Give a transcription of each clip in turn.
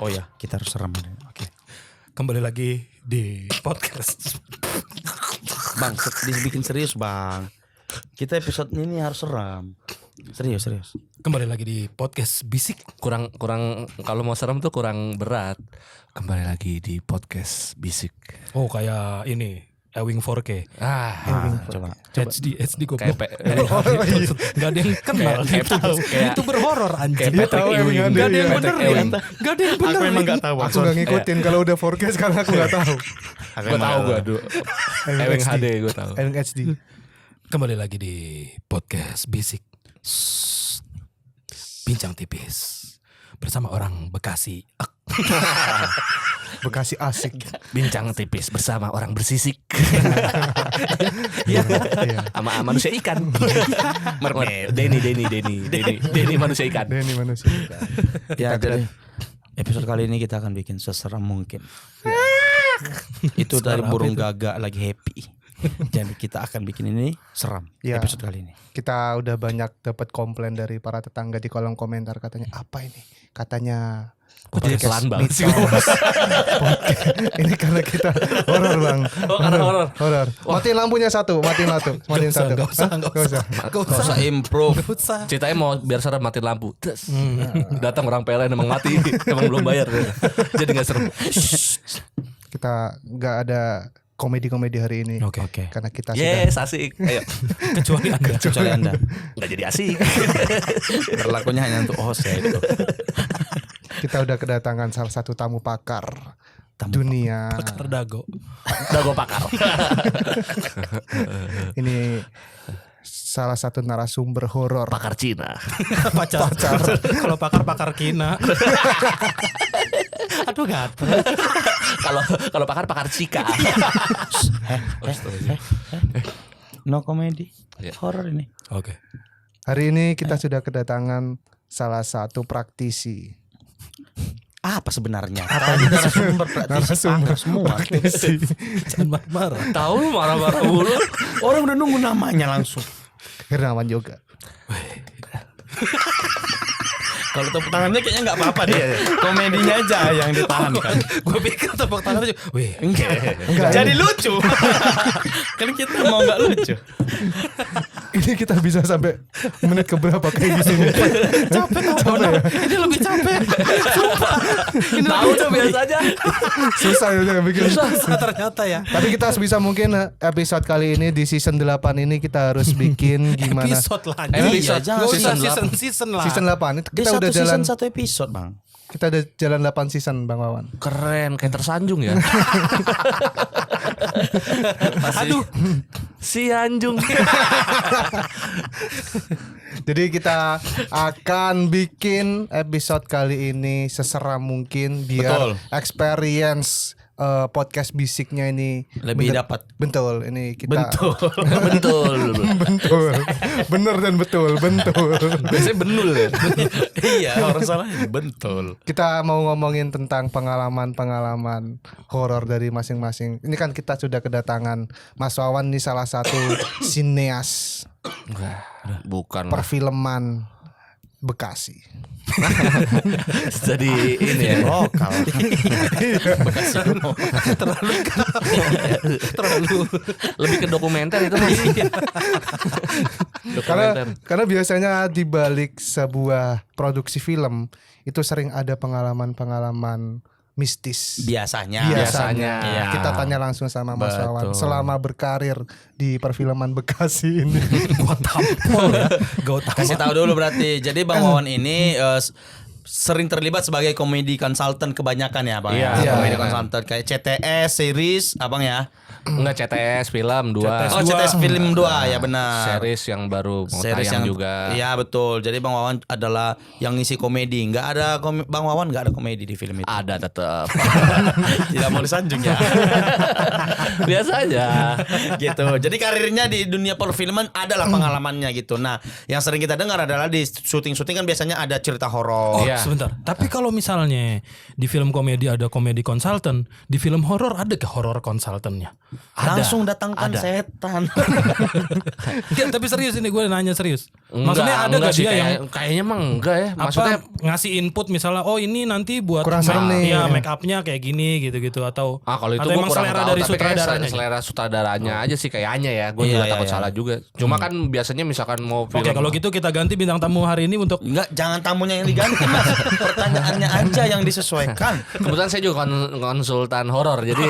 Oh ya, kita harus serem. Oke. Kembali lagi di podcast. Bang, dibikin serius bang. Kita episode ini harus seram. Serius. Kembali lagi di podcast bisik. Kurang kalau mau serem tuh kurang berat. Kembali lagi di podcast bisik. Oh kayak ini Ewing 4K. Coba. HD goblok. Kayak Gak ada yang kenal gitu. Itu berhoror anjing. Kayak Patrick Ewing. Gak ada yang Patrick bener. Ewing. Gak ada yang bener. Aku emang nggak tahu. Aku nggak ngikutin kalau udah 4K sekarang aku nggak tahu. Gue tahu gue Ewing HD gue tahu. Ewing HD. Kembali lagi di podcast bisik. Bincang tipis bersama orang Bekasi. Bekasi asik. Bincang tipis bersama orang bersisik. Iya. Sama manusia ikan. Mermaid. Denny manusia ikan. Denny manusia. Ya, jadi episode kali ini kita akan bikin seseram mungkin. Itu dari burung gagak lagi happy. Jadi kita akan bikin ini seram Ya. episode kali ini. Kita udah banyak dapat komplain dari para tetangga di kolom komentar, katanya apa ini? Katanya Kok jadi pelan banget sih? ini karena kita horor bang. Oh, karena horor. Matiin lampunya satu. Matiin satu. Gak usah. Gak usah improve. Ceritanya mau biar serem matiin lampu. Terus datang orang PLN emang mati, emang belum bayar. Jadi nggak serem. Kita nggak ada komedi-komedi hari ini. Oke. Karena kita Yes, asik. Ayo. Kecuali Anda. Kecuali Anda. Nggak jadi asik. Berlakunya hanya untuk host ya itu. kita udah kedatangan salah satu tamu pakar dunia. Pakar dago. Dago pakar. Ini salah satu narasumber horor. Pakar Cina. Pacar. Kalau pakar Kina. Aduh gatel. Kalau pakar Cika. No komedi. Ya. Horor ini. Oke. Hari ini kita sudah kedatangan salah satu praktisi. Apa sebenarnya? Tadi narasumber Narasumber semua. Jangan marah-marah. Tahu lu marah-marah mulu. Orang udah nunggu namanya langsung. Hernawan Yoga. Kalau tepuk tangannya kayaknya nggak apa-apa deh. Komedinya aja yang ditahan kan. Gue pikir tepuk tangan aja. Wih, Enggak. Enggak. Jadi lucu. Kan kita mau nggak lucu. Ini kita bisa sampai menit keberapa kayak di sini. capek tau. Ini lebih capek. Sumpah. Ini Tahu tuh biasa aja. Susah ya bikin. susah ternyata ya. Tapi kita sebisa mungkin episode kali ini di season 8 ini kita harus bikin gimana. Episode lah. Iya, jangan Gak usah season season lah. Season 8 itu Dia kita udah jalan satu episode bang. kita udah jalan 8 season Bang Wawan. Keren, kayak tersanjung ya. Aduh. Si Anjung. Jadi kita akan bikin episode kali ini seseram mungkin biar Betul. experience podcast bisiknya ini Lebih dapat. Betul, ini kita Betul. bener dan betul. Biasanya benul ya. Iya, orang salah bentul. Kita mau ngomongin tentang pengalaman horor dari masing-masing. Ini kan kita sudah kedatangan Mas Wawan, nih salah satu sineas Bukan. perfilman Bekasi. Jadi ini ya. Lokal. Terlalu. Lebih ke dokumenter itu Mas. Dokumenter. Karena biasanya di balik sebuah produksi film itu sering ada pengalaman-pengalaman mistis. Biasanya. Iya. Kita tanya langsung sama Mas Betul. Wawan selama berkarir di perfilman Bekasi ini. Gua tampol ya. Gua tampol. Kasih tahu dulu berarti. Jadi Bang Wawan ini sering terlibat sebagai komedi konsultan kebanyakan ya Bang. Iya. Ya? Komedi konsultan kayak CTS series Abang ya. Enggak CTS film 2. Oh CTS film 2 ya benar. Series yang baru mau Series tayang yang juga. Iya betul. Jadi Bang Wawan adalah yang ngisi komedi. Enggak ada Bang Wawan enggak ada komedi di film itu. Ada tetap. Tidak mau disanjung ya. Biasa aja. Gitu. Jadi karirnya di dunia perfilman adalah pengalamannya gitu. Nah, yang sering kita dengar adalah di syuting-syuting kan biasanya ada cerita horor. Iya. Sebentar. Tapi kalau misalnya di film komedi ada komedi konsultan, di film horor ada ke horor konsultannya? Langsung datangkan Ada. setan. Enggak, tapi serius ini gue nanya serius. Enggak, Maksudnya ada enggak gak sih, dia yang kayaknya emang enggak ya. Maksudnya apa ngasih input misalnya oh ini nanti buat Kurang serem nih. ya make upnya kayak gini gitu-gitu atau kalau itu atau gue emang kurang selera tahu, dari tapi kayak sutradaranya. selera sutradaranya aja sih kayaknya ya. Gue Iya, juga iya, takut iya. salah juga. Cuma kan biasanya misalkan mau film. Oke, kalau gitu kita ganti bintang tamu hari ini untuk Enggak, jangan tamunya yang diganti Mas. Pertanyaannya aja yang disesuaikan. Kebetulan saya juga konsultan horor, jadi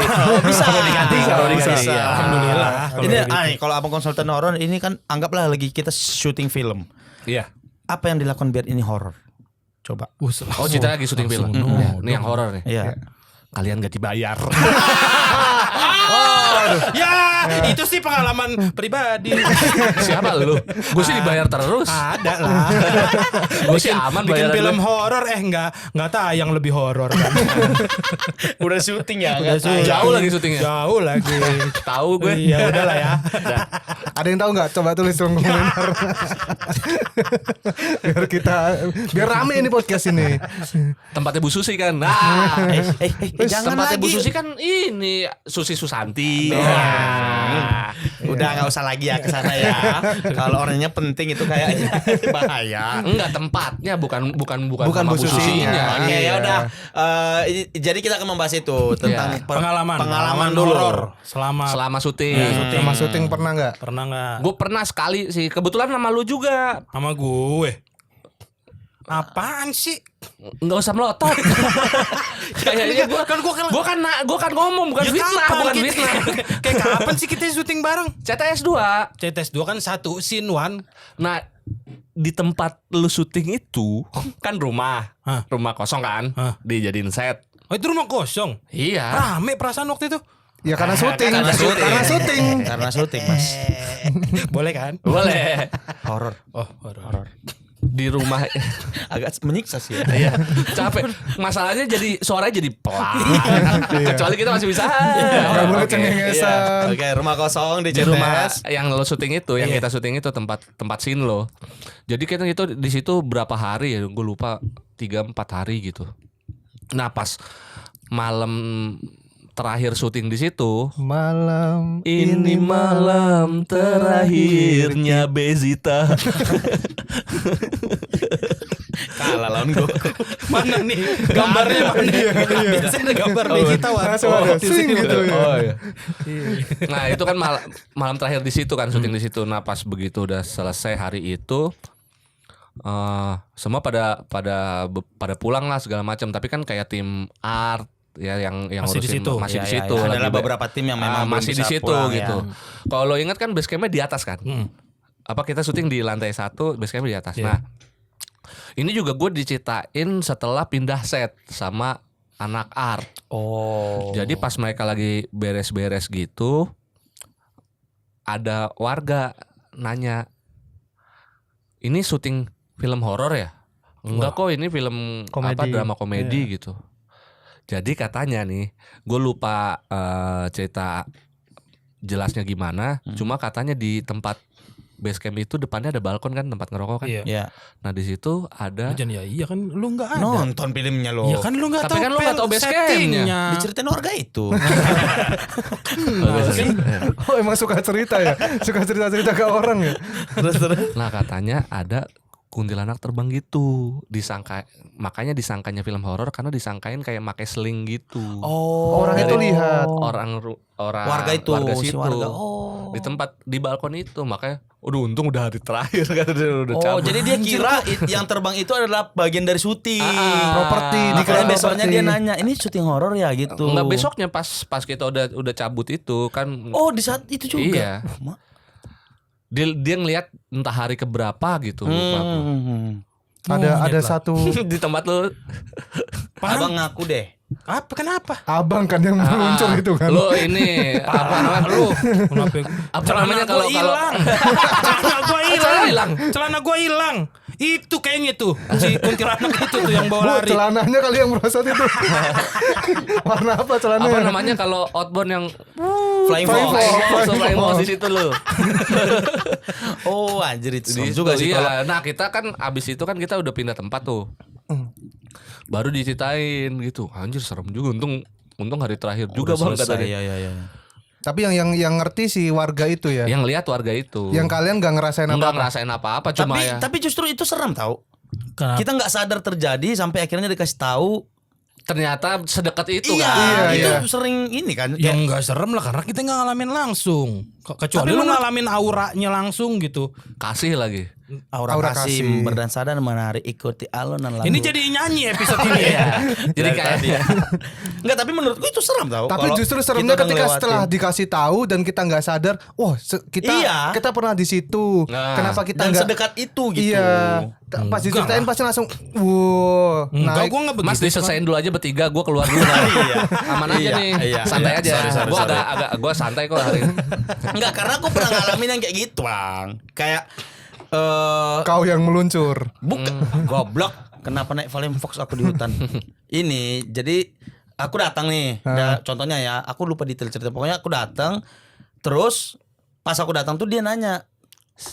Bisa diganti. Kalau diganti, Bisa. iya. Alhamdulillah. Kalau Ini gitu. kalau abang konsultan horor ini kan anggaplah lagi kita syuting film. Iya. Apa yang dilakukan biar ini horor? Coba. Oh, kita lagi syuting film. Ini yang horor nih. Iya. Kalian gak dibayar. Ya, itu sih pengalaman pribadi. Siapa lu? Gue sih dibayar terus. Ada lah. Gue sih aman Bikin bayar film horor nggak tayang lebih horor kan. Udah syuting ya. Udah syuting. Jauh lagi syutingnya. Jauh lagi. Tahu gue. Iya, udahlah ya. Ada yang tahu nggak? Coba tulis dong komentar. biar rame ini podcast ini. Tempatnya Bu Susi kan. Nah, Jangan tempatnya lagi. Bu Susi kan ini Susi Susanti. Udah nggak usah lagi ya ke sana ya. Kalau orangnya penting itu kayaknya bahaya. Enggak, tempatnya bukan Bukan sama Bu Susinya. Oke, Iya. ya udah. Jadi kita akan membahas itu tentang Iya. Pengalaman dulu. horor selama Selama syuting. Sama syuting pernah nggak? pernah nggak Gue pernah sekali sih. Kebetulan sama lu juga. sama gue. Apaan sih? Enggak usah melotot. Kayaknya gue kan ngomong bukan fitnah, bukan kita- fitnah. Kayak kapan sih kita syuting bareng? CTS 2. CTS 2 kan satu scene 1. Nah, di tempat lu syuting itu kan rumah. Hah? Rumah kosong kan? Hah? Dijadiin set. Oh, itu rumah kosong. Iya. Rame perasaan waktu itu. Ya karena syuting. karena syuting. Karena syuting. Karena syuting, Mas. Boleh kan? Boleh. Horor. Oh, horor. Di rumah. Agak menyiksa sih ya. Iya. Capek. Masalahnya jadi suaranya jadi pelan. Kecuali kita masih bisa. Nggak boleh Oke. cengengesan. Oke, rumah kosong di Di rumah CTS. yang lo syuting itu, yang kita syuting itu tempat scene lo. Jadi kita itu di situ berapa hari ya? Gue lupa 3-4 hari gitu. Nah, pas malam terakhir syuting di situ, Malam ini malam terakhirnya Bezita. Kalah lawan gue. Mana nih gambarnya mana? Biasanya ada gambar Vegeta langsung ada sing gitu ya. Oh iya. Nah, itu kan malam terakhir di situ kan syuting di situ. Nah, pas begitu udah selesai hari itu semua pada pulang lah segala macam, tapi kan kayak tim art ya yang Masih di ngurusin situ. masih di Ya, situ. ya. Lagi Adalah beberapa tim yang memang belum masih di bisa situ pulang, gitu. ya. Kalau lo ingat kan base campnya di atas kan? Apa kita syuting di lantai 1, base campnya di atas. Nah, ini juga gue diceritain setelah pindah set sama anak art. Oh. Jadi pas mereka lagi beres-beres gitu, ada warga nanya, ini syuting film horor ya? Enggak kok, ini film Komedi. drama komedi gitu. Jadi katanya nih, gue lupa cerita jelasnya gimana. Cuma katanya di tempat base camp itu depannya ada balkon kan, tempat ngerokok kan. Iya. Ya. Nah di situ ada. Hujan ya iya kan lu nggak ada. Nonton filmnya lo. Iya kan lu nggak Tapi tahu. kan lu nggak tahu base settingnya. Diceritain warga itu. Oh emang suka cerita ya. Suka cerita-cerita ke orang ya. Nah katanya ada kuntilanak terbang gitu, makanya disangkanya film horor karena disangkain kayak make sling gitu. Oh. Orang itu lihat. orang Warga itu, si situ warga. Oh. di balkon itu, makanya untung udah hari terakhir kan udah Oh, cabut. jadi dia kira yang terbang itu adalah bagian dari syuting. Properti, Makanya dikira besoknya properti. dia nanya, ini syuting horor ya gitu. Enggak, besoknya pas kita udah cabut itu kan. Oh, di saat itu juga. Iya. Oh, Dia ngelihat entah hari keberapa gitu, lupa aku. Ada satu Di tempat lu. Abang ngaku deh. Apa kenapa? abang kan yang meluncur itu kan. Lu ini apa namanya lu? Apa namanya kalau Celana gua Celana hilang. Celana gua hilang. Itu kayaknya tuh si kuntilanak itu tuh yang Bu, bawa lari. celananya kali yang merosot itu. Warna apa celananya? apa namanya kalau outbound yang Flying Flying Fox. Fox. Flying Fox di situ lu. Oh, anjir itu serem Di juga situ, sih iya. kalau Nah kita kan abis itu kan kita udah pindah tempat tuh. Baru diceritain gitu. Anjir serem juga. Untung hari terakhir juga udah bang selesai. katanya. Iya. Tapi yang ngerti si warga itu ya. Yang lihat warga itu. Yang kalian nggak ngerasain Enggak apa-apa. ngerasain apa-apa, cuma Tapi ya tapi justru itu seram tau. Kenapa? Kita nggak sadar terjadi sampai akhirnya dikasih tahu. ternyata sedekat itu Iya, kan. Iya, itu sering ini kan. Ya kayak- enggak serem lah karena kita nggak ngalamin langsung. Kecuali Tapi lu menurut- ngalamin auranya langsung gitu. Kasih lagi. Aura Aura kasih kasih. berdansa dan menari ikuti alunan lagu. Ini jadi nyanyi episode ini ya. Jadi kayak dia. Enggak, tapi menurutku itu seram tau. Tapi Kalau justru seremnya kita udah ketika ngelewatin. setelah dikasih tahu dan kita nggak sadar, wah Iya. kita pernah di situ. Nah. Kenapa kita dan nggak sedekat itu gitu. Iya. Pas diceritain pasti langsung, wow, Enggak, naik. gua enggak begitu. Mas diselesain dulu aja bertiga, gue keluar dulu. Aman aja Iya, nih, iya, santai iya. aja. Sorry, Gue sorry. gue santai kok hari ini. Enggak, karena aku pernah ngalamin yang kayak gitu, Bang. Kayak Kau yang meluncur. bukan goblok. Kenapa naik Valium Fox aku di hutan? Ini jadi aku datang nih. Contohnya ya, aku lupa detail cerita. Pokoknya aku datang, terus pas aku datang tuh dia nanya,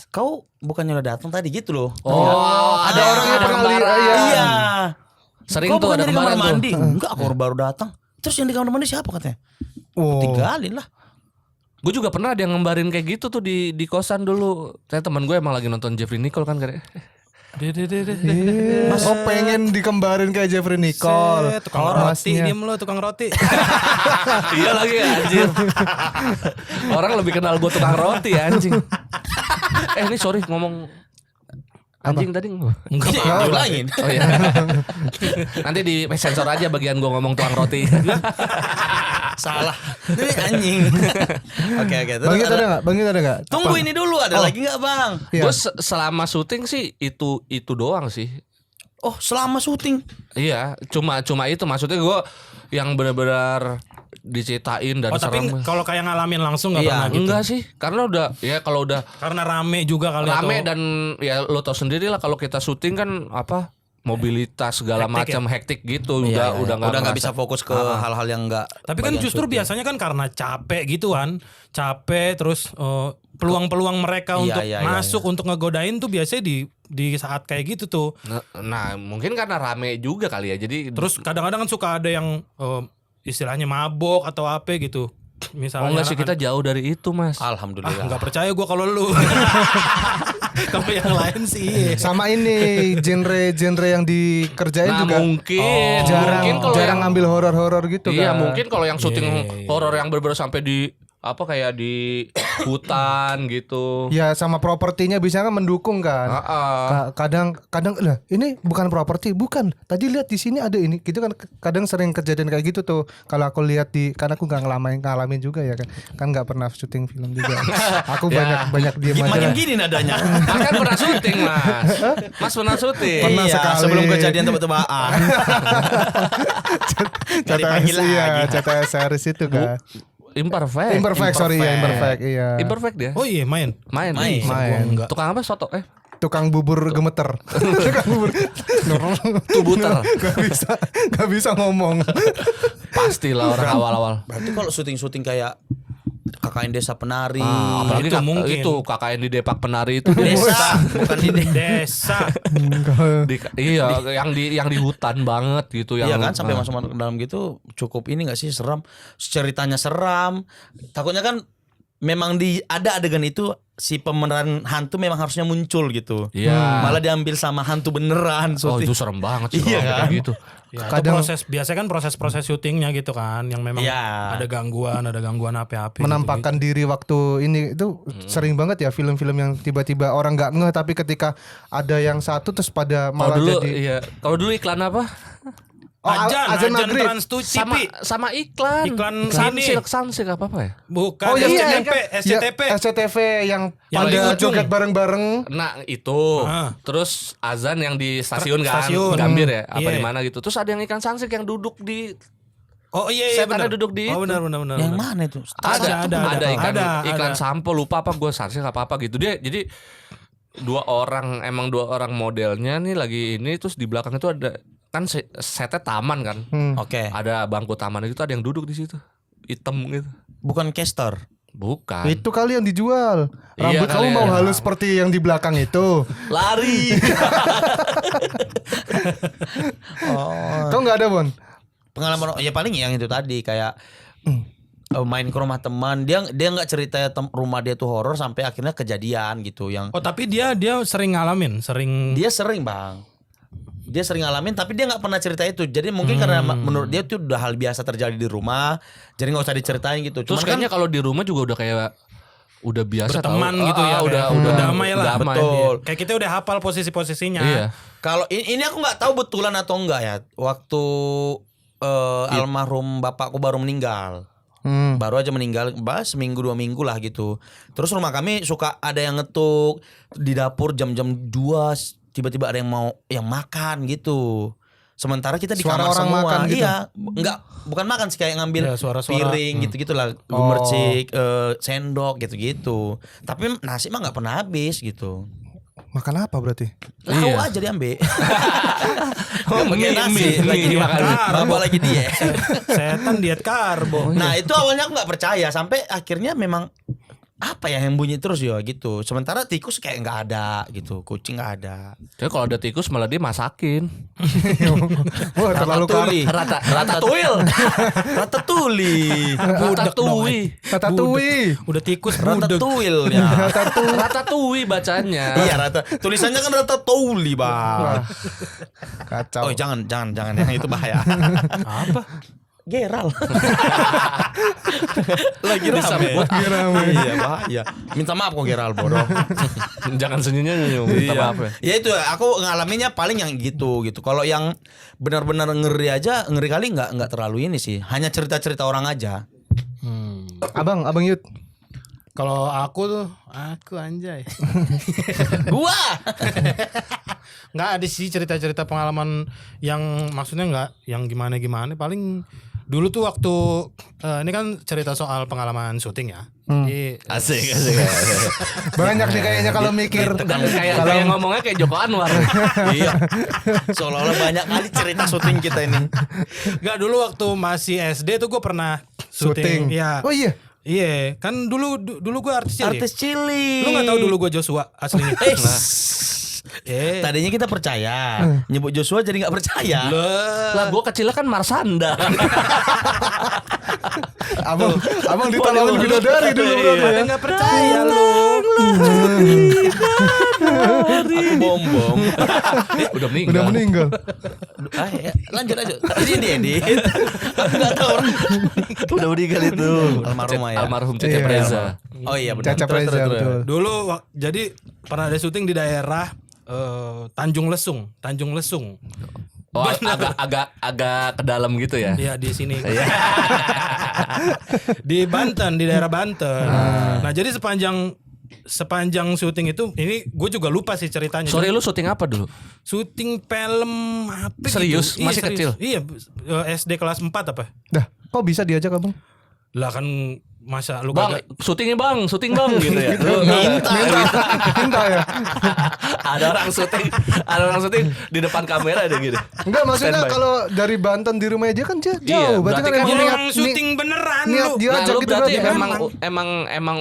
"Kau bukannya udah datang tadi?" gitu loh. Oh, ada orang yang pernah lihat, kembaran. iya. Iya. Sering Kau tuh bukan ada dari kamar kembaran tuh. mandi? Enggak, aku baru datang. Terus yang di kamar mandi siapa katanya? Wow. Tinggalin lah. Gue juga pernah ada yang ngembarin kayak gitu tuh di kosan dulu. Saya teman gue emang lagi nonton Jeffrey Nicole kan kayak. Mas, oh pengen dikembarin kayak Jeffrey Nicole. Tukang roti, Masnya. diem lo tukang roti. Iya lagi anjir. Orang lebih kenal gue tukang roti anjing. Ini sorry ngomong anjing tadi enggak. Enggak, diulangin. Oh iya. Nanti di sensor aja bagian gue ngomong tukang roti. Salah. Ini anjing. Oke. Terus Bang It ada nggak? Bang It ada nggak? Tunggu ini dulu, ada lagi nggak, Bang? Iya. Gue selama syuting sih itu doang sih. Oh, selama syuting. Iya, cuma itu maksudnya gue yang benar-benar diceritain dan Oh tapi serem. kalau kayak ngalamin langsung nggak Iya, pernah gitu. Enggak sih, karena udah ya kalau udah Karena rame juga kali rame atau- dan ya lo tau sendiri lah kalau kita syuting kan apa mobilitas segala Hektik macam hektik gitu Iya, udah nggak ngerasa. bisa fokus ke hal-hal yang nggak. Tapi kan bagian justru syuting. biasanya kan karena capek gitu kan. Capek terus peluang-peluang mereka Iya, untuk iya, masuk untuk ngegodain tuh biasanya di saat kayak gitu tuh. Nah, mungkin karena rame juga kali ya. Jadi Terus kadang-kadang kan suka ada yang istilahnya mabok atau apa gitu. oh Misalnya enggak sih kita jauh dari itu, Mas. Alhamdulillah. nggak percaya gue kalau lu. Kalau yang lain sih. iya. Sama ini genre yang dikerjain Nah, juga mungkin jarang kalau jarang yang- ngambil horor-horor gitu Iya, kan. mungkin kalau yang syuting Iya. horor yang bener-bener sampai di apa kayak di hutan gitu. Ya sama propertinya bisa kan mendukung kan. Heeh. Kadang lah ini bukan properti, bukan. Tadi lihat di sini ada ini. Gitu kan kadang sering kejadian kayak gitu tuh. Kalau aku lihat karena aku nggak ngalamin juga ya kan. Kan nggak pernah syuting film juga. Aku banyak diem Makin aja. gini nadanya. Kan pernah syuting, Mas. Mas pernah syuting. Pernah Iya, sekali. sebelum kejadian tebak-tebakan. Nggak dipanggil CTS, iya, lagi. CTS series itu kan. Imperfect. Sorry ya, imperfect iya. Imperfect dia. Oh iya main. Main. Main. Enggak. Tukang apa soto? Tukang bubur gemeter. Tukang bubur. Tubuter. Gak bisa ngomong. Pastilah orang awal-awal. Berarti kalau syuting-syuting kayak KKN Desa Penari, Apalagi itu mungkin. itu KKN di Depak Penari itu desa, bukan di Desa. iya yang di hutan banget gitu yang Iya kan, sampai masuk ke dalam gitu cukup ini nggak sih, seram, ceritanya seram. Takutnya kan memang ada adegan itu si pemeran hantu memang harusnya muncul gitu. Iya. Malah diambil sama hantu beneran Oh syuting. itu serem banget sih Iya kalau kan? kayak gitu. Ya, Kadang- itu biasanya kan proses syutingnya gitu kan yang memang Iya. ada gangguan apa-apa. Menampakkan diri waktu ini itu sering banget ya film-film yang tiba-tiba orang nggak ngeh tapi ketika ada yang satu terus pada Kalau malah dulu jadi iya. Kalau dulu iklan apa? Ajan Maghrib. Trans TV. Sama iklan. Iklan Sunsilk apa ya? Bukan Oh, iya, SCTV, Ya, SCTV. SCTV yang Yang pada di ujung. joget bareng-bareng. Nah itu Ah. terus azan yang di stasiun kan Stasiun. Gambir ya apa Iya. di mana gitu terus ada yang ikan Sunsilk yang duduk di Oh iya Setannya benar. duduk di Oh itu. benar. Yang mana itu? Ada iklan ada. sampo lupa apa gue Sunsilk apa gitu dia jadi dua orang modelnya nih lagi ini terus di belakang itu ada kan setnya taman kan Oke. ada bangku taman itu ada yang duduk di situ hitam gitu Bukan caster. bukan Itu kali yang dijual. Iya Rambut kali kamu ya. mau halus seperti yang di belakang itu. lari Oh. Kau nggak ada Bon? Pengalaman ya paling yang itu tadi kayak main ke rumah teman. Dia nggak cerita rumah dia tuh horor sampai akhirnya kejadian gitu yang Oh tapi dia sering ngalamin, dia sering bang. Dia sering ngalamin tapi dia nggak pernah cerita itu. Jadi mungkin karena menurut dia itu udah hal biasa terjadi di rumah, jadi nggak usah diceritain gitu. Terus Cuman kayaknya kalau di rumah juga udah kayak udah biasa berteman tahu. gitu ya, udah damai lah. damai. Betul. Kayak kita udah hafal posisi-posisinya. Iya. Kalau ini aku nggak tahu betulan atau enggak ya. Waktu almarhum bapakku baru meninggal. Baru aja meninggal, seminggu 2 minggu lah gitu. Terus rumah kami suka ada yang ngetuk di dapur jam-jam 2, tiba-tiba ada yang makan gitu. Sementara kita di Suara kamar orang semua. makan gitu? Iya, bukan makan sih, kayak ngambil Ya, suara-suara. piring gitu-gitulah, gemercik, sendok gitu-gitu. Tapi nasi mah nggak pernah habis gitu. Makan apa berarti? Lauk aja diambil. Nggak pakai mie, nasi, mie, lagi mie dimakan. makan. Bapak lagi diet. Setan diet karbo. Nah itu awalnya aku nggak percaya sampai akhirnya memang apa ya yang bunyi terus ya gitu. Sementara tikus kayak nggak ada gitu, kucing nggak ada. Jadi kalau ada tikus malah dia masakin. Wah terlalu Ratatouille. Ratatouille. Ratatouille. Ratatouille. Ratatouille. Udah tikus budek. Ratatouille ya. Ratatouille bacanya. Iya tulisannya kan Ratatouille bang. Kacau. Oh jangan yang itu bahaya. Apa? Geral. Lagi rame. Lagi rame. Iya bahaya. Minta maaf kok Geral bodoh. Jangan senyum-senyum. Minta maaf ya. Ya itu aku ngalaminnya paling yang gitu. Kalau yang benar-benar ngeri aja, ngeri kali nggak terlalu ini sih. Hanya cerita-cerita orang aja. Abang Yud. Kalau aku anjay. Gua. Nggak ada sih cerita-cerita pengalaman yang maksudnya nggak yang gimana-gimana. Paling dulu tuh waktu ini kan cerita soal pengalaman syuting ya. Jadi, Asik. Banyak nih kayaknya kalau mikir. Kayak ngomongnya kayak Joko Anwar. Iya. Seolah-olah banyak kali cerita syuting kita ini. nggak dulu waktu masih SD tuh gue pernah syuting. Ya. Oh iya. Iya, kan dulu gue artis cilik. Artis cilik. Lu nggak tahu dulu gue Joshua aslinya. Tadinya kita percaya, nyebut Joshua jadi nggak percaya. Lah gua kecilnya kan Marsanda. Abang ditolongin bidadari dulu berarti ya. Ada nggak percaya lu? Aku bom. Udah meninggal. Udah meninggal. Ya, lanjut aja. Tadi dia diedit. Aku nggak tahu orang. Udah meninggal itu. Almarhum ya. Almarhum Cecep Iya. Reza. Oh iya benar. Caca Reza betul. Dulu jadi pernah ada syuting di daerah Tanjung Lesung. Oh, agak ke dalam gitu ya. Ya di sini. Di Banten, di daerah Banten. Nah, jadi sepanjang syuting itu ini gue juga lupa sih ceritanya. Sorry, lu syuting apa dulu? Syuting film apa Serius? gitu. Masih kecil? Iya, SD kelas 4 apa? Dah, kok bisa diajak abang? Lah kan masa lu Bang, kagak syuting bang gitu ya. Minta ya. Ada orang syuting di depan kamera ada gitu. Enggak maksudnya Standby. kalau dari Banten di rumah aja kan jauh. Iya, berarti kan berarti kan emang orang syuting beneran niat lu. dia Nah, ajak lu gitu berarti berarti kan. emang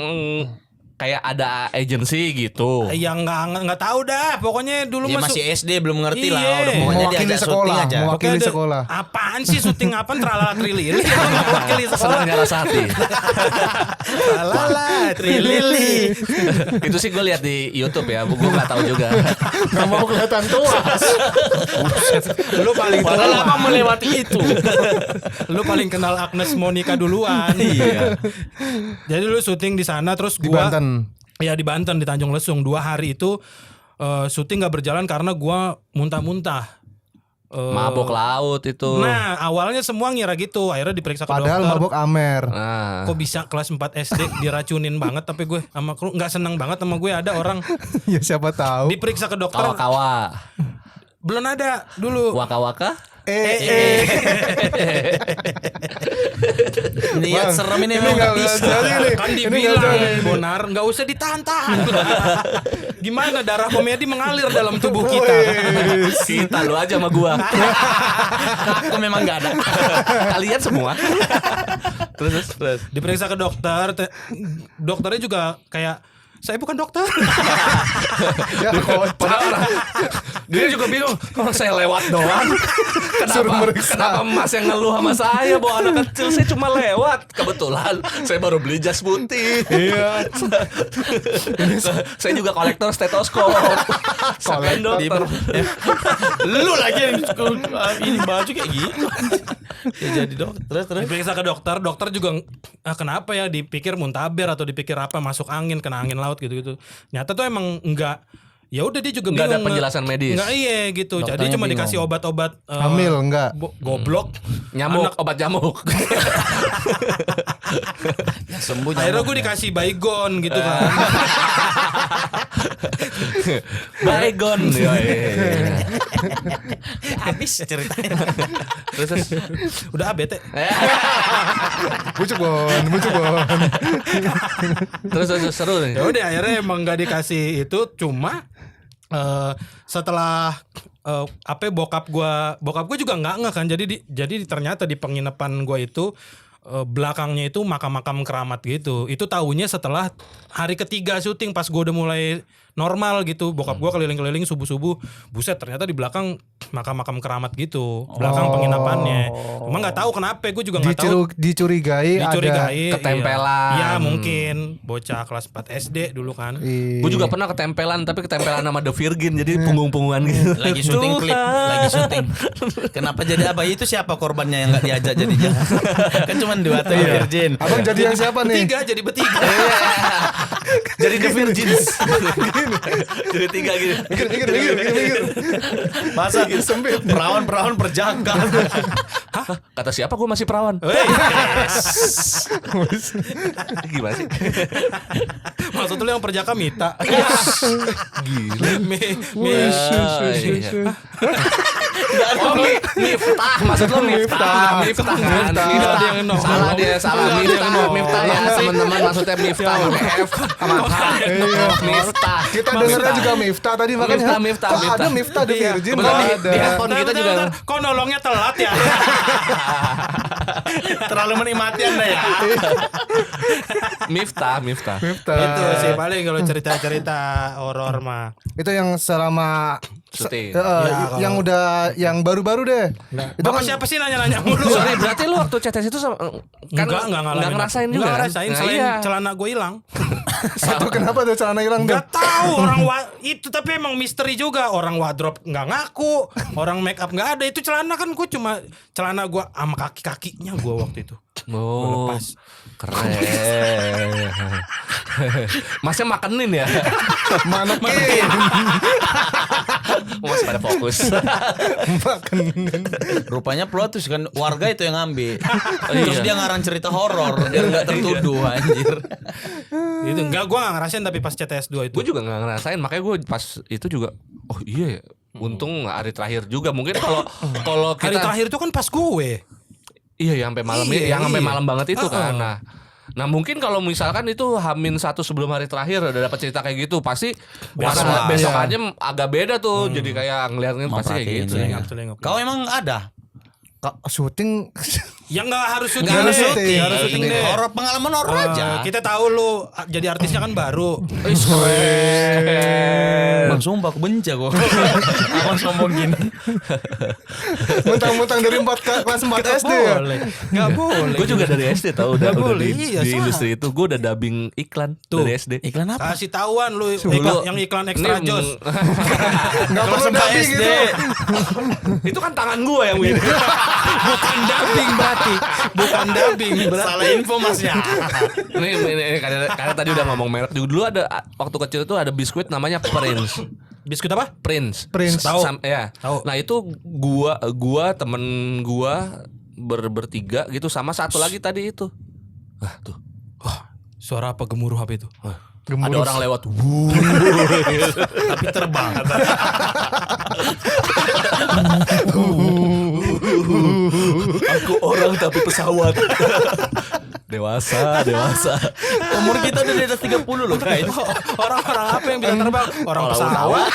kayak ada agensi gitu. Ya nggak tahu dah, pokoknya dulu Dia masuk masih SD belum ngerti lah. Iya. Udah pokoknya Mewakili diajak sekolah, syuting aja. mewakili Pokoknya ada- sekolah. Apaan sih syuting apaan tralala trilili mewakili sekolah. Senangnya rasa hati. Tralala trilili. Itu sih gue lihat di YouTube ya, gue nggak tahu juga. Gak mau kelihatan tua. Lu paling Padahal tua. lama melewati itu. Lu paling kenal Agnes Monica duluan. Iya. Jadi lu syuting di sana terus Di gua Banten. ya di Banten di Tanjung Lesung 2 hari itu syuting nggak berjalan karena gua muntah-muntah. Mabok laut itu. Nah awalnya semua ngira gitu, akhirnya diperiksa ke Padahal dokter. mabok Amer. Nah, Kok bisa kelas 4 SD diracunin banget, tapi gue sama kru nggak seneng banget sama gue ada orang Ya siapa tahu. diperiksa ke dokter kawa-kawa, belum ada dulu. waka-waka. Niat serem ini memang nggak nggak bisa. jadi nih. Kan Ini dibilang nggak jadi. Bonar nggak usah ditahan-tahan. Gimana darah komedi mengalir dalam tubuh kita. Kita lu aja sama gua. Aku memang nggak ada. Kalian semua. Terus. Diperiksa ke dokter, dokternya juga kayak saya bukan dokter. Ya, Padahal dia juga bingung, kalau saya lewat doang. Suruh Kenapa, meriksa. kenapa Mas yang ngeluh sama saya bawa anak kecil? Saya cuma lewat. Kebetulan saya baru beli jas putih. Iya. Saya juga kolektor stetoskop. Sekalian dokter. Lu lagi yang ini baju kayak gitu. Ya jadi dong. Terus Diperiksa ke dokter juga kenapa ya, dipikir muntaber atau dipikir apa, masuk angin, kena angin laut gitu-gitu. Nyata tuh emang enggak. Ya udah dia juga Nggak ada bingung. penjelasan medis. Enggak, iya gitu. Jadi Dokternya cuma bingung. dikasih obat-obat Hamil enggak? goblok. Nyamuk, obat nyamuk. sembuh. Akhirnya gue dikasih Baygon gitu kan. Baygon. habis ceritanya. Terus Udah bete. Bucuk Bon. terus seru nih. Ya udah akhirnya emang nggak dikasih itu, cuma setelah bokap gue juga nggak ngeh kan, jadi ternyata di penginapan gue itu belakangnya itu makam-makam keramat gitu. Itu tahunya setelah hari ketiga syuting, pas gue udah mulai normal gitu. Bokap gue keliling-keliling subuh-subuh, buset ternyata di belakang makam-makam keramat gitu, belakang penginapannya. Emang nggak tahu kenapa, gue juga nggak tahu. Dicurigai ada. ketempelan. Iya mungkin bocah kelas 4 SD dulu kan. Gue juga pernah ketempelan, tapi ketempelan sama The Virgin, jadi punggung-punggungan gitu. Lagi syuting klip, lagi syuting. Kenapa jadi apa? Itu siapa korbannya yang nggak diajak jadinya? Kan cuma 2 tuh Virgin. Abang jadi yang siapa nih? Jadi bertiga. Jadi The Virgins. Jadi 3 gitu. Mikir. Masa sempit perawan perjaka. Hah? Kata siapa gue masih perawan? Gimana sih? Maksud lu yang perjaka Mita. Gila. Miftah. Maksud lo Miftah. Miftah kan? Miftah dia yang nongol. Salah dia, salah. Miftah dia yang nongol. Miftah ya teman-teman, maksudnya Miftah pakai F sama H. Miftah. Kita dengernya juga Miftah tadi makanya. Miftah. Kok ada Miftah The Virgin? Kebetulan Nggak di ada. handphone kita juga. Kok nolongnya telat ya? Terlalu menikmati Anda ya. Miftah. Itu sih paling kalau cerita-cerita horor mah. Itu yang selama Syuting. Ya, yang udah yang baru-baru deh. Itu Bapak kan siapa sih nanya-nanya mulu? Sorry, berarti lu waktu CTS itu kan Enggak ngalamin. nggak ngerasain juga. Enggak kan? ngerasain, Nah, selain iya. celana gue hilang. satu kenapa tuh celana hilang tuh? Gak tahu itu, tapi emang misteri juga. Orang wardrobe nggak ngaku, orang make up nggak ada. Itu celana kan gue cuma celana gue sama kaki-kakinya gue waktu itu. Oh, lepas. keren. Masnya makenin ya? Manekin. Masih pada fokus. Rupanya plot twist kan warga itu yang ngambil. Terus dia ngarang cerita horor biar nggak tertuduh anjir. Itu enggak, gue nggak ngerasain, tapi pas CTS 2 itu. Gue juga nggak ngerasain, makanya gue pas itu juga, oh iya ya. Untung hari terakhir juga. Mungkin kalau Hari kita terakhir itu kan pas gue. iya yang sampai malam Iya, yang sampai iya. malam banget itu kan. Nah mungkin kalau misalkan itu H-1 sebelum hari terakhir udah dapat cerita kayak gitu, pasti Besok. besok aja agak beda tuh. Jadi kayak ngeliatin pasti kayak gitu. Merhatiin. Kau emang ada? Syuting Ya nggak harus syuting Nggak harus deh. syuting. Nggak harus syuting deh. Horor, pengalaman horor aja. Kita tahu lu jadi artisnya kan baru. Bang sumpah aku benci aku. Abang sombong gini. mentang-mentang dari kelas 4 SD ya. Nggak boleh. Gue juga dari SD tau udah boleh, di iya, salah. industri itu gue udah dubbing iklan Tuh. dari SD. Iklan apa? Kasih tahuan lu Dulu- yang iklan extra Ini- jos. Enggak perlu dubbing gitu. Itu kan tangan gue yang begini. Bukan dubbing berarti. Bukan dubbing berarti. Salah info masnya. ini karena tadi udah ngomong merek juga. Dulu ada waktu kecil itu ada biskuit namanya Prince. Biskuit apa? Prince. Tahu. Ya. Tahu. Nah itu gua temen gua bertiga gitu sama satu lagi tadi itu. Ah tuh. Suara apa gemuruh apa itu? Ada orang lewat. Tapi terbang. Aku orang tapi pesawat. Dewasa. Umur kita udah di atas 30 loh guys. Orang-orang apa yang bisa terbang? Orang pesawat.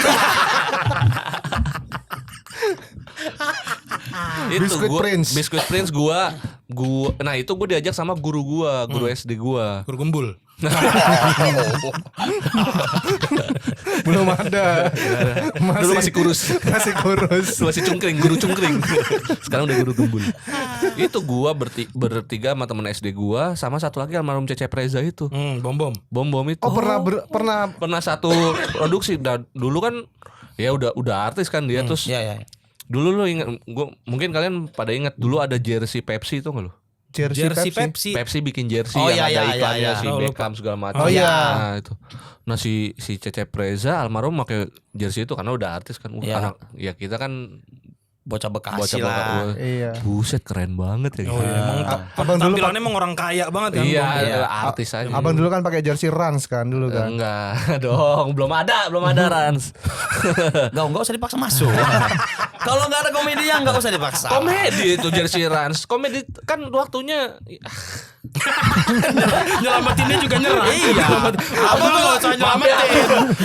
Itu Biskuit Prince. Biskuit Prince gua nah itu gua diajak sama guru SD gua. Guru gembul. Belum ada. Dulu masih kurus. Masih kurus. Masih cungkring, guru cungkring. Sekarang udah guru gembul. Itu gua bertiga sama temen SD gua sama satu lagi almarhum Cecep Reza itu. Bom. Bom itu. Oh, pernah Satu produksi. Dulu kan ya udah artis kan dia terus. Iya. Dulu lu ingat, mungkin kalian pada ingat dulu ada jersey Pepsi itu nggak lu? Jersey Pepsi. Pepsi bikin jersey Oh, yang iya, ada iya, iklannya iya. si Oh, Beckham segala macam. Oh, iya. Nah itu. Nah si Cecep Reza almarhum pakai jersey itu karena udah artis kan. Iya. Anak ya kita kan Bocah Bekasi bocah-bocah. lah. Iya. Buset keren banget ya. Oh iya, emang Abang dulu tampilannya emang orang kaya banget kan. Iya, Bom. Iya. artis aja. Abang dulu kan pakai jersey Rans kan dulu kan. Enggak dong, belum ada Rans. Enggak usah dipaksa masuk. Kalau enggak ada komedinya enggak usah dipaksa. Komedi itu jersey Rans. Komedi kan waktunya Nyelamatinnya juga nyerah. Iya. Abang tuh gak usah nyelamatin.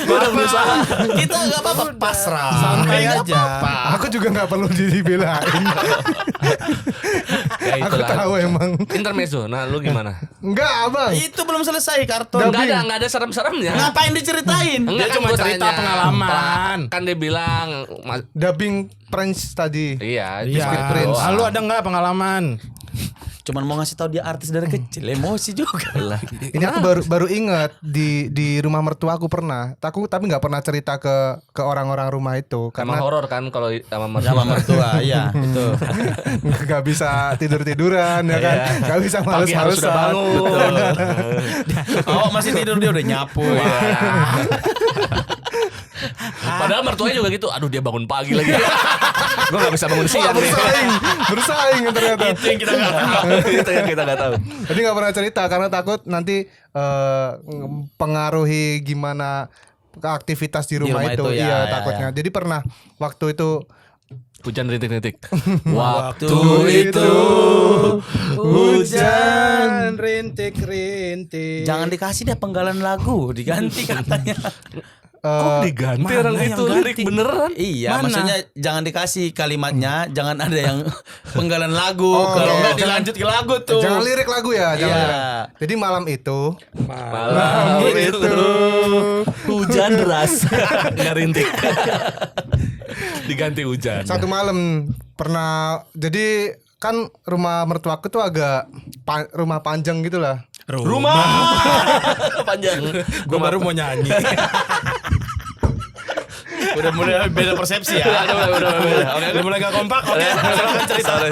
Gua udah berusaha. Kita enggak apa-apa pasrah. Santai Nggak aja. apa-apa. Aku juga nggak perlu dibelain. Ya Aku itulah. tahu emang. Intermezzo. Nah, lu gimana? Enggak, Abang. Itu belum selesai karton. Enggak ada serem-seremnya. Ngapain diceritain? Dia kan cuma gua cerita tanya. pengalaman. Kan dia bilang Dubbing Prince tadi. iya, Iya. Biscuit Prince. doang. Lu ada nggak pengalaman? Cuman mau ngasih tahu dia artis dari kecil, emosi juga. Lah. Ini aku baru ingat di rumah mertua aku pernah. Aku tapi nggak pernah cerita ke orang-orang rumah itu Emang karena horor kan kalau sama Sama mertua, iya, itu. nggak bisa tiduran ya kan, nggak bisa Pagi harus sudah males-malesan. bangun. Oh, masih tidur dia udah nyapu. Padahal mertuanya juga gitu. Aduh dia bangun pagi lagi. Gue gak bisa bangun Wah, siang nih. bersaing ternyata. Itu yang kita nggak tahu. Itu yang kita gak tahu. Jadi nggak pernah cerita karena takut nanti pengaruhi gimana aktivitas di rumah, rumah itu. itu, ya, Iya ya, takutnya. ya. Jadi pernah waktu itu Hujan rintik-rintik. Waktu itu Hujan rintik-rintik. Jangan dikasih deh penggalan lagu, diganti katanya. Kok diganti mana orang yang itu ganti? lirik beneran? Iya, Mana? maksudnya jangan dikasih kalimatnya, jangan ada yang penggalan lagu. Oh, Kalau iya. enggak dilanjut ke lagu tuh. jangan lirik lagu ya, jangan Iya. lirik. Jadi malam itu Malam itu hujan deras. Nggak rintik. Diganti hujan. satu malam pernah, jadi kan rumah mertuaku tuh agak rumah panjang gitu lah. Rumah panjang. Gue baru mau nyanyi. Udah mulai beda persepsi ya. Udah mulai gak kompak. Oke. Sorry.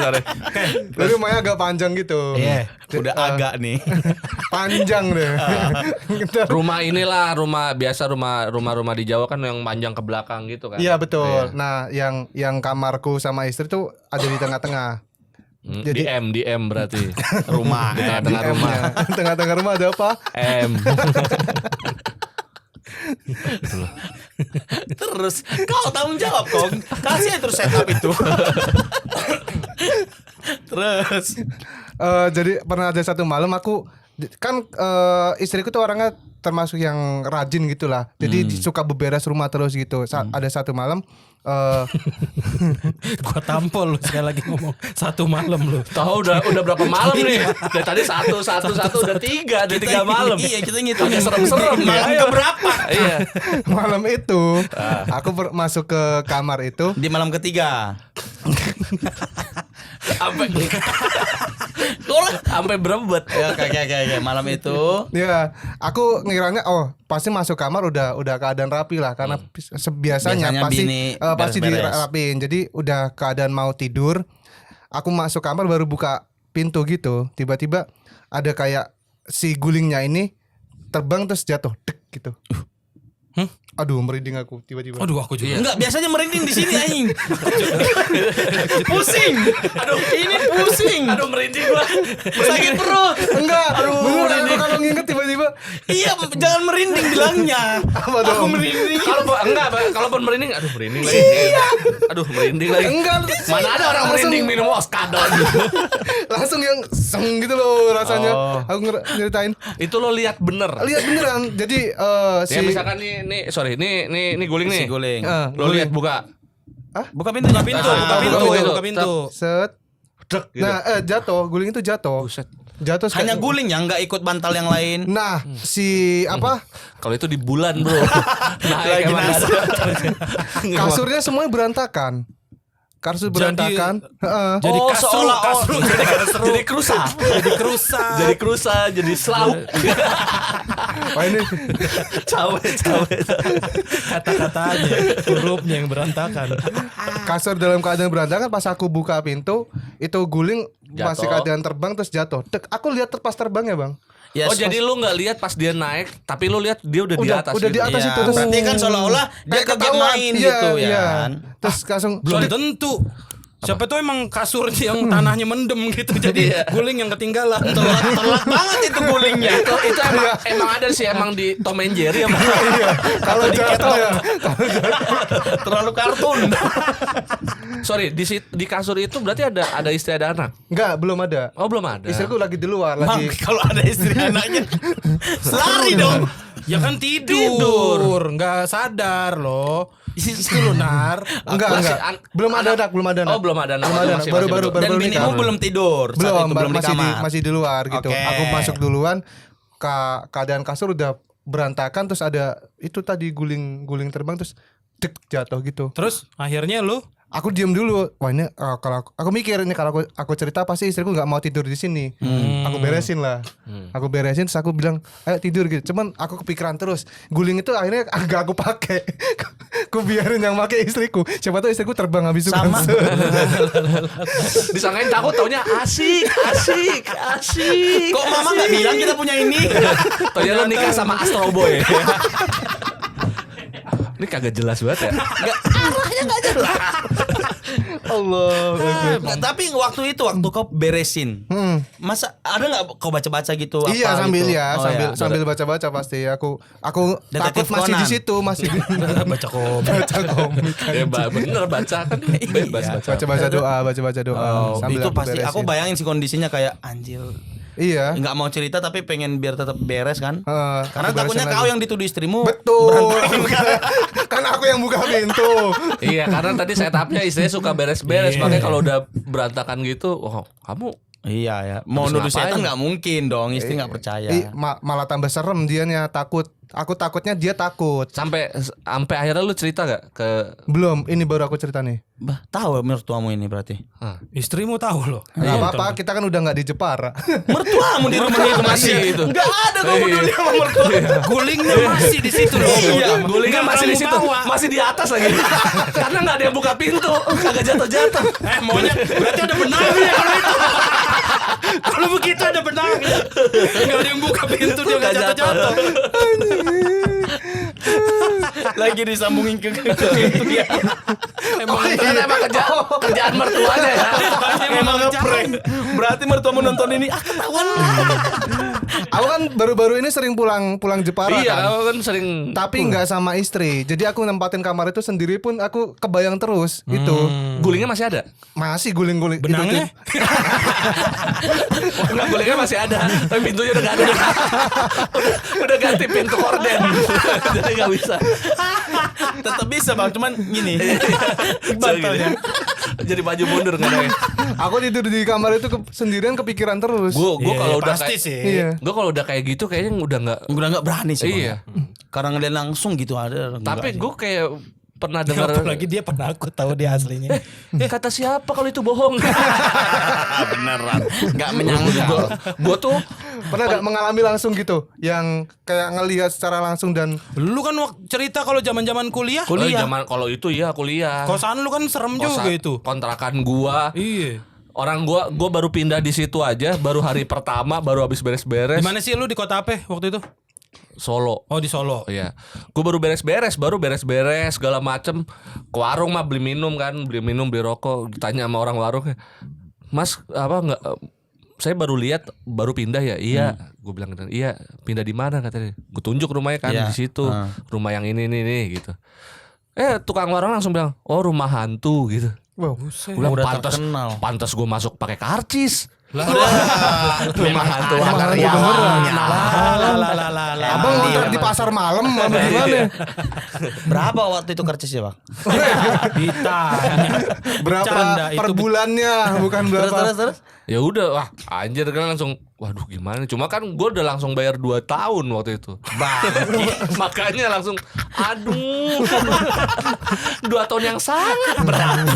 Jadi rumahnya agak panjang gitu. Iya, udah agak nih. Panjang deh. Rumah inilah rumah biasa rumah di Jawa kan yang panjang ke belakang gitu kan. Iya betul. Iya. Nah, yang kamarku sama istri tuh ada di tengah-tengah. Di M berarti. Rumah. Di tengah-tengah rumah. M-nya. Tengah-tengah rumah ada apa? M. Terus kau tanggung jawab Kong. Kasih terus setup itu. Terus Jadi pernah ada satu malam aku kan istriku tuh orangnya termasuk yang rajin gitulah. Jadi suka beberes rumah terus gitu. Ada satu malam Gue tampol lu sekali lagi ngomong satu malam lu. Tahu udah berapa malam nih? Dari tadi satu udah tiga, ada tiga malam. Iya, kita ngitung Agak serem-serem malam ya. keberapa? Iya. malam itu aku masuk ke kamar itu. Di malam ketiga. Sampai berebut. Ya, kayak malam itu. Ya, aku ngiranya pasti masuk kamar udah keadaan rapi lah karena biasanya Biasanya pasti bini pasti beres-beres. dirapiin. Jadi udah keadaan mau tidur, aku masuk kamar baru buka pintu gitu, tiba-tiba ada kayak si gulingnya ini terbang terus jatuh dek gitu. Aduh, merinding aku tiba-tiba. Aduh aku juga. Enggak, biasanya merinding di sini anjing. Pusing. Aduh, ini pusing. Aduh merinding gua. Sakit perut. Enggak, beneran aku kalau nginget tiba-tiba. Iya, jangan merinding bilangnya. Apa Aku dong? merinding. Kalaupun merinding, aduh merinding lagi. Aduh merinding lagi. Enggak, Mana ada orang langsung- merinding minum oskadon. langsung yang seng gitu loh rasanya. Oh. Aku nyeritain. Itu lo lihat bener. Lihat beneran. Jadi Ya misalkan nih sorry, ini guling nih. Si guling. Lo lihat buka. Buka pintu, buka pintu, Ah, buka pintu, buka pintu. buka pintu. set. Dek gitu. Nah, jatuh, guling itu jatuh. Buset. Jatuh Hanya guling ya, nggak ikut bantal yang lain. Nah, si apa? Kalau itu di bulan, Bro. Naik emang nggak ada. Kasurnya semuanya berantakan. Kasur berantakan. Heeh. Jadi Oh, kasru, seolah-olah- kasru, jadi kasru. Jadi kerusa. Jadi kerusa, jadi selauk. Wah ini Cawe. Kata-katanya, hurufnya yang berantakan. kasur dalam keadaan berantakan. Pas aku buka pintu, itu guling masih Jatuh. keadaan terbang terus jatuh. Aku lihat pas terbang ya bang. Ya, Oh, jadi lu nggak lihat pas dia naik, tapi lu lihat dia udah di atas. udah di gitu. atas Iya, itu terus. berarti kan seolah-olah dia Kayak ke game ketahuan. main Iya, gitu ya iya. kan. Terus langsung Belum tentu. Siapa tuh emang kasurnya yang tanahnya mendem gitu, jadi guling yang ketinggalan. Telat banget itu gulingnya. Itu emang ada sih emang di Tom and Jerry emang. kalau jatuh ya. Terlalu kartun. Sorry, di kasur itu berarti ada istri ada anak. Enggak, belum ada. Oh, belum ada. Istriku lagi di luar, Bang, lagi. kalau ada istri anaknya lari dong. Ya kan tidur, nggak sadar loh. Itu lo Nar. Enggak. Belum ada anak, belum ada anak. Oh, belum ada anak. Belum ada anak. Masih Baru hidup. Dan binimu nikah. belum tidur. Saat Belum, itu belum di masih kamar. masih di luar gitu. Oke. Aku masuk duluan, keadaan kasur udah berantakan, terus ada itu tadi guling terbang terus dek jatuh gitu. Terus akhirnya lu Aku diem dulu. Wah ini kalau aku mikir ini kalau aku cerita pasti istriku nggak mau tidur di sini. Aku beresin lah. Aku beresin terus aku bilang ayo tidur gitu. Cuman aku kepikiran terus. Guling itu akhirnya agak aku pakai. Aku biarin yang pakai istriku. Siapa tahu istriku terbang habis itu. Sama. Disangkain takut, taunya asik. Kok mama nggak bilang kita punya ini? Taunya lu nikah sama Astro Boy. Ini kagak jelas banget ya. Arahnya nggak jelas. Allah. Nah, tapi waktu itu waktu kau beresin, masa ada nggak kau baca-baca gitu? Iya apa sambil gitu? ya, Oh, sambil baca-baca pasti. Aku Detektif takut masih Conan. di situ, masih baca komik. baca komik. Ya bener baca kan bebas baca. Baca-baca doa. Oh, Sambil itu aku pasti. Aku beresin. bayangin sih kondisinya kayak anjir. Iya. Nggak mau cerita tapi pengen biar tetap beres kan? Karena aku takutnya beresin kau lagi. yang dituduh istrimu. Betul. Kan aku yang buka pintu. Iya, karena tadi setupnya istrinya suka beres-beres, Iya. makanya kalau udah berantakan gitu, oh kamu Iya ya. Mau Habis nuduh ngapain? setan nggak mungkin dong. Istri nggak percaya. Malah tambah serem dianya takut. Aku takutnya dia takut. sampai akhirnya lu cerita gak ke Belum, ini baru aku cerita nih. Bah, tahu mertuamu ini berarti. Istrimu tahu loh. Gak apa-apa, kita kan udah gak di Jepara. Mertuamu di rumah itu masih itu. Nggak ada kau peduli sama mertua. Gulingnya masih di situ loh. Iya, gulingnya Nggak masih di kamu situ, bawa. masih di atas lagi. Karena nggak ada yang buka pintu, kagak jatuh-jatuh. Maunya berarti ada benangnya kalau itu. Kalau begitu ada benangnya. Enggak ada yang buka pintu dia enggak Nggak jatuh-jatuh. Lagi disambungin ke pintu ya. Ternyata emang kerjaan mertuanya ya. Emang ngeprank. Berarti mertuamu nonton ini ketahuan. Aku kan baru-baru ini sering pulang Jepara Iya, kan. aku kan sering. Tapi nggak sama istri. Jadi aku nempatin kamar itu sendiri pun aku kebayang terus itu. Gulingnya masih ada. Masih guling-guling itu Benangnya? Enggak, gulingnya masih ada, tapi pintunya udah nggak ada. Udah ganti pintu korden. Jadi nggak bisa. Tetap bisa bang, cuman gini. Bantalnya. Jadi maju mundur nggak ada. Aku tidur di kamar itu sendirian kepikiran terus. Gue kalau udah pasti kayak sih. Iya. gue kalau udah kayak gitu kayaknya udah nggak. Udah nggak berani sih. Bang. Iya. Karena ngeliat langsung gitu ada. Tapi gue kayak pernah Dengar dengar. apalagi dia penakut tahu dia aslinya. Kata siapa kalau itu bohong? beneran. Nggak menyangka. Gue tuh Pernah gak mengalami langsung gitu yang kayak ngelihat secara langsung dan Lu kan cerita kalau zaman-zaman kuliah. zaman kalau itu ya kuliah. Kosan lu kan serem juga Kosan- itu. Kontrakan gua. Iya. Orang gua baru pindah di situ aja, baru hari pertama, baru habis beres-beres. Di mana sih lu di kota apa waktu itu? Solo. Oh di Solo. Iya. Gua baru beres-beres segala macem. Ke warung mah beli minum, beli rokok. Ditanya sama orang warung, "Mas, apa enggak saya baru lihat baru pindah ya?" Iya. Gue bilang gitu. Iya, pindah di mana katanya. Gue tunjuk rumahnya kan Iya. di situ. Rumah yang ini gitu. Tukang warung langsung bilang, "Oh, rumah hantu," gitu. wow. Gue bilang, Udah terkenal. pantas gue masuk pakai karcis. Memang hantu Emang hantu karyawan. Lah. Abang ngontrak di pasar malam apa gimana? Berapa waktu itu karcisnya bang? Ditanya. Berapa Bercanda, per itu bulannya bukan berapa. Terus. Ya udah, wah anjir kan langsung waduh gimana. Cuma kan gue udah langsung bayar 2 tahun waktu itu. Makanya langsung aduh. 2 tahun yang sangat berat.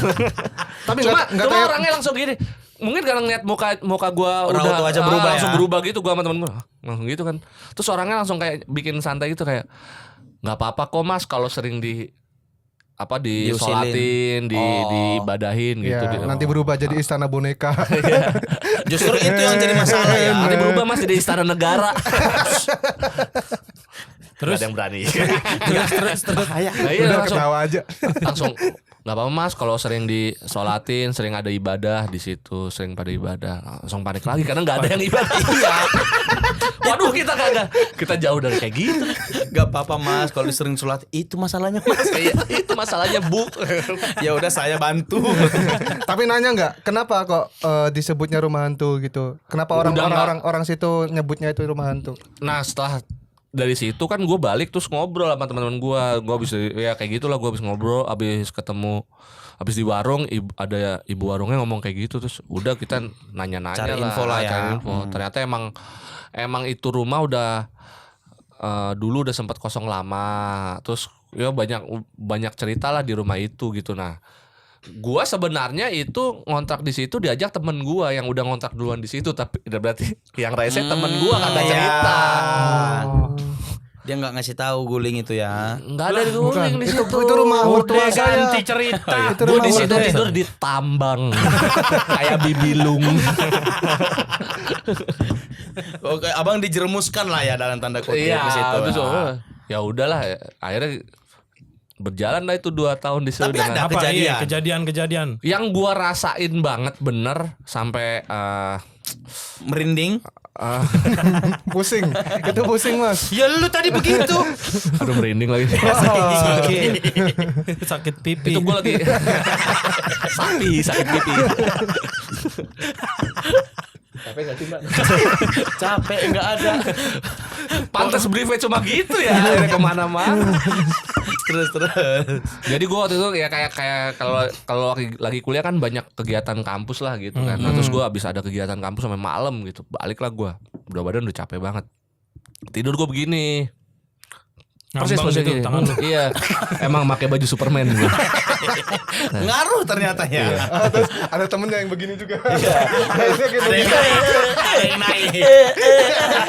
Tapi Cuma nggak tahu orangnya langsung gini. Mungkin karena ngeliat muka gue Raut udah wajah berubah langsung ya. berubah gitu, gue sama temen gue langsung gitu kan. Terus orangnya langsung kayak bikin santai gitu kayak nggak apa-apa kok mas kalau sering disolatin, diibadahin gitu. ya, nanti berubah jadi istana boneka. Justru itu yang jadi masalah ya. Nanti berubah mas jadi istana negara. Terus Gak ada yang berani. terus Nah, iya, Udah langsung ketawa aja. langsung nggak apa-apa mas kalau sering disolatin, sering ada ibadah di situ, sering pada ibadah. Langsung panik lagi karena nggak ada yang ibadah. Iya. Waduh kita jauh dari kayak gitu. Gak apa-apa mas kalau sering sholat itu masalahnya mas. Iya, itu masalahnya bu. Ya udah saya bantu. Tapi nanya nggak, kenapa kok disebutnya rumah hantu gitu? Kenapa Udah orang situ nyebutnya itu rumah hantu? Nah setelah dari situ kan gue balik terus ngobrol sama teman-teman gue habis ya kayak gitulah, gue habis ngobrol, habis ketemu, habis di warung ada ibu warungnya ngomong kayak gitu, terus udah kita nanya-nanya Cari lah, info lah ya. cari info. Ternyata emang itu rumah udah dulu udah sempat kosong lama, terus ya banyak cerita lah di rumah itu gitu. Nah gua sebenarnya itu ngontrak di situ diajak temen gua yang udah ngontrak duluan di situ, tapi berarti yang rese temen gua kata iya. cerita. Dia nggak ngasih tahu guling itu ya. Nggak ada guling di situ. Itu rumah mertua udah saya. ganti cerita. Itu Gue rumah di situ mertua. tidur di tambang kayak bibilung. Oke, abang dijerumuskan lah ya dalam tanda kutip Iya, ke situ. terus ya udahlah, akhirnya berjalan lah itu 2 tahun di situ Tapi dengan ada Apa iya, kejadian. kejadian. yang gua rasain banget bener sampai Merinding. Pusing. Itu pusing mas. Ya lu tadi begitu. aduh merinding lagi. Sakit pipi. Itu gua lagi sakit pipi. Capek gak sih mbak? Capek nggak ada. Pantes briefnya cuma gitu ya, akhirnya kemana-mana. Terus. Jadi gue waktu itu ya kayak kalau lagi kuliah kan banyak kegiatan kampus lah gitu kan. Nah, terus gue abis ada kegiatan kampus sampai malam gitu, balik lah gue. Udah badan udah capek banget. Tidur gue begini. Ngambang posisi gitu, gini. tangan lu. Iya. Emang pakai baju Superman gue. Ngaruh ternyata ya. Terus ada temennya yang begini juga. Ada yang naik.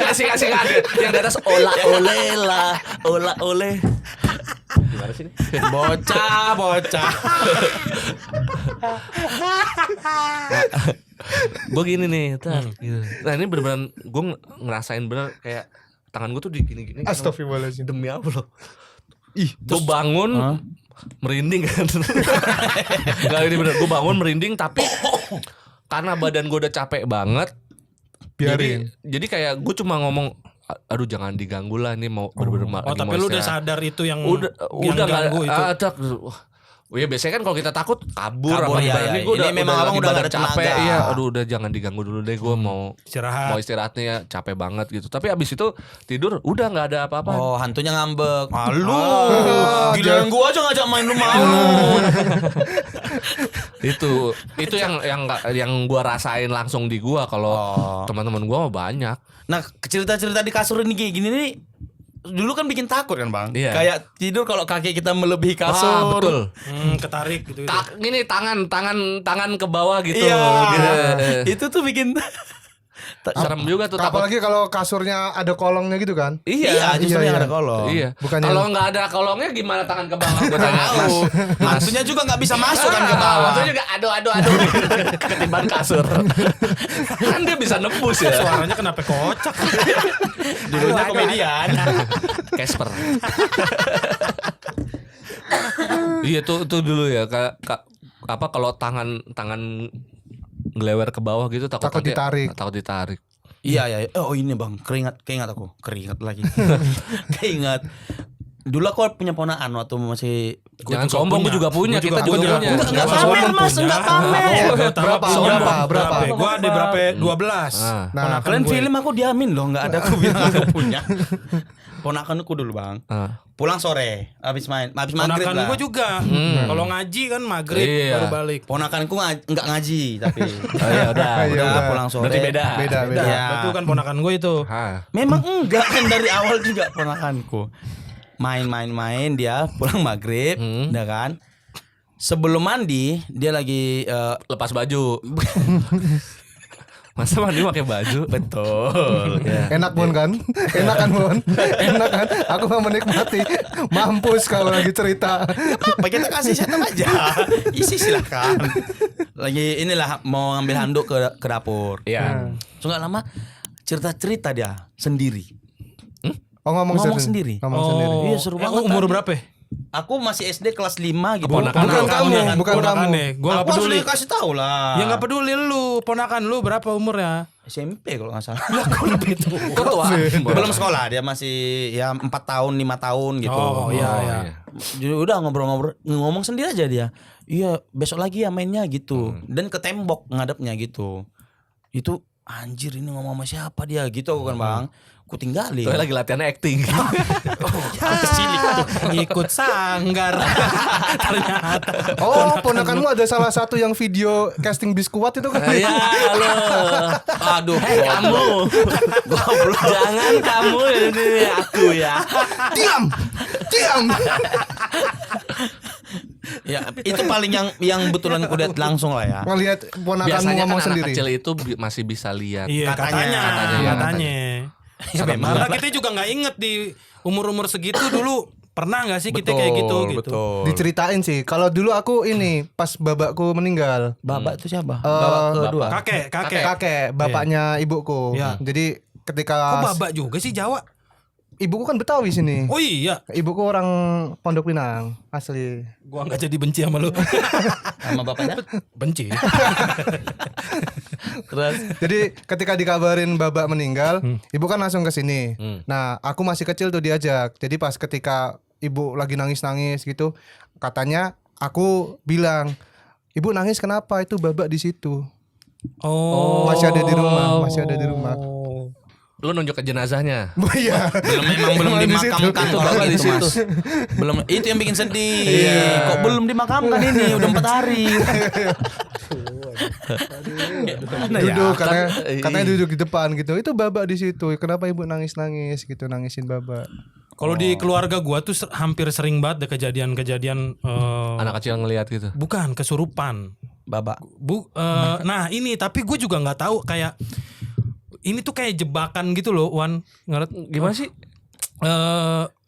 Asik ada. Yang di atas olah oleh lah, olah oleh. Gimana sih ini? Bocah. Gue gini nih, gitu. Nah ini bener-bener gue ngerasain bener kayak tangan gue tuh di gini-gini. Astagfirullahaladzim. Demi Allah. Ih, gue bangun merinding kan. Gak ini bener, gue bangun merinding tapi karena badan gue udah capek banget. Biarin. Jadi kayak gue cuma ngomong, aduh jangan diganggu lah, ini mau bener-bener Oh, tapi lu udah sadar itu yang udah ganggu itu. ada. Oh ya biasanya kan kalau kita takut kabur Kabur, apa ya, gimana. ya. Ini gue Ini memang abang lagi udah badan gak ada capek. tenaga. Iya, aduh udah jangan diganggu dulu deh, gue mau Istirahat. istirahatnya ya, capek banget gitu. Tapi abis itu tidur udah nggak ada apa-apa. Oh, hantunya ngambek. Malu. Gila, Giliran gua aja ngajak main lu mau. itu yang gua rasain langsung di gua. Kalau teman-teman gua mah banyak. Nah, cerita-cerita di kasur ini kayak gini nih dulu kan bikin takut kan bang. Iya. Kayak tidur kalau kaki kita melebihi kasur. Betul. Ketarik gitu. Gini tangan ke bawah gitu. Iya. Gitu. Itu tuh bikin. Serem juga tuh takut. Apalagi kalau kasurnya ada kolongnya gitu kan. Iya, justru iya, yang iya. ada kolong. Iya. Bukannya- Kalau nggak ada kolongnya gimana tangan ke bawah? Gua tanya. Mas. Hantunya juga nggak bisa masuk kan ke bawah. Itu juga aduh ketiban kasur. Kan dia bisa nembus ya. Suaranya kenapa kocak? Dulunya komedian. Casper. Iya tuh dulu ya apa kalau tangan ngelewer ke bawah gitu takut Takut ditarik. Takut ditarik. Iya. Oh ini bang, keingat aku. Keringat lagi. Keingat. Dulu aku punya ponaan waktu masih. Jangan sombong, gue juga punya. Kita juga punya. Enggak pamer mas, enggak pamer. Berapa? Gua ada berapa? 12. Ah. Nah, Kalian film aku diamin loh, nggak ada aku bilang aku punya. ponakanku dulu bang. Ah. Pulang sore, habis maghrib Ponakan lah. gue juga. Kalau ngaji kan maghrib Iya. baru balik. Ponakanku nggak ngaji tapi Oh ya udah. udah udah. pulang sore. Berarti beda. Beda. Ya. Betul kan ponakan gue itu. Ah. Memang enggak kan dari awal juga ponakanku. Main dia pulang maghrib, udah kan. Sebelum mandi dia lagi Lepas baju. Masa mandi pakai baju? betul. Enak Mon kan? Enak kan Mon? Enak kan? Aku mau menikmati. Mampus kalau lagi cerita. Apa kita kasih setup aja. Isi silakan. Lagi inilah mau ngambil handuk ke dapur. Iya. So nggak lama cerita dia sendiri. Oh ngomong sendiri. Ngomong sendiri. Iya, seru banget Umur tadi. berapa? Aku masih SD kelas 5 gitu. Ponakan Bukan kamu, bukan kamu. Ponakannya. Gue gak Aku harus peduli. dikasih tahu lah. Ya gak peduli lu. Ponakan lu berapa umurnya? SMP kalau nggak salah. Kok lebih tua? Kok tua? Belum sekolah, dia masih ya 4 tahun 5 tahun gitu. Oh iya iya. Jadi udah ngobrol-ngobrol ngomong sendiri aja dia. Iya, besok lagi ya mainnya gitu. Dan ke tembok ngadepnya gitu. Itu anjir ini ngomong sama siapa dia gitu kan, Bang. Ku tinggalin. Tuh lagi latihan acting. Kesilik tuh. Ikut sanggar. Ternyata. Oh, ponakanmu ada salah satu yang video casting biskuat itu kan? Iya, halo. Aduh, Kamu. Goblok. Jangan kamu ini aku ya. Diam. Ya, itu paling yang betulan ku lihat langsung lah ya. Ngelihat ponakanmu Biasanya kan ngomong anak sendiri. kecil itu masih bisa lihat. Iya Katanya. katanya. Ya, memang. Karena kita juga nggak inget di umur-umur segitu dulu pernah nggak sih kita kayak gitu gitu. Betul. Diceritain sih. Kalau dulu aku ini pas babakku meninggal. Babak itu siapa? Babak kedua. Kakek. Bapaknya ibuku. Iya. Jadi Kok ketika babak juga sih Jawa? ibuku kan Betawi sini. Oh iya, Ibuku orang Pondok Pinang asli. gua nggak jadi benci sama lu. Sama bapaknya? Benci. Terus Jadi ketika dikabarin babak meninggal, ibu kan langsung ke sini. Nah, aku masih kecil tuh diajak. Jadi pas ketika ibu lagi nangis-nangis gitu, katanya aku bilang, "Ibu nangis kenapa? Itu babak di situ." Oh. Masih ada di rumah, masih ada di rumah. Lu nunjuk ke jenazahnya. Oh iya. belum Emang di situ. dimakamkan Itu kalau bapak di gitu, situ. Mas. Belum itu yang bikin sedih. Kok belum dimakamkan ini? Udah 4 hari. Gimana ya? Duduk katanya, Kan, katanya duduk di depan gitu. Itu babak di situ. Kenapa ibu nangis-nangis gitu, nangisin babak? Kalau di keluarga gua tuh hampir sering banget ada kejadian-kejadian Anak kecil ngelihat gitu. bukan kesurupan. Babak. Nah ini tapi gue juga nggak tahu kayak ini tuh kayak jebakan gitu loh, Wan. Ngerti Gimana sih?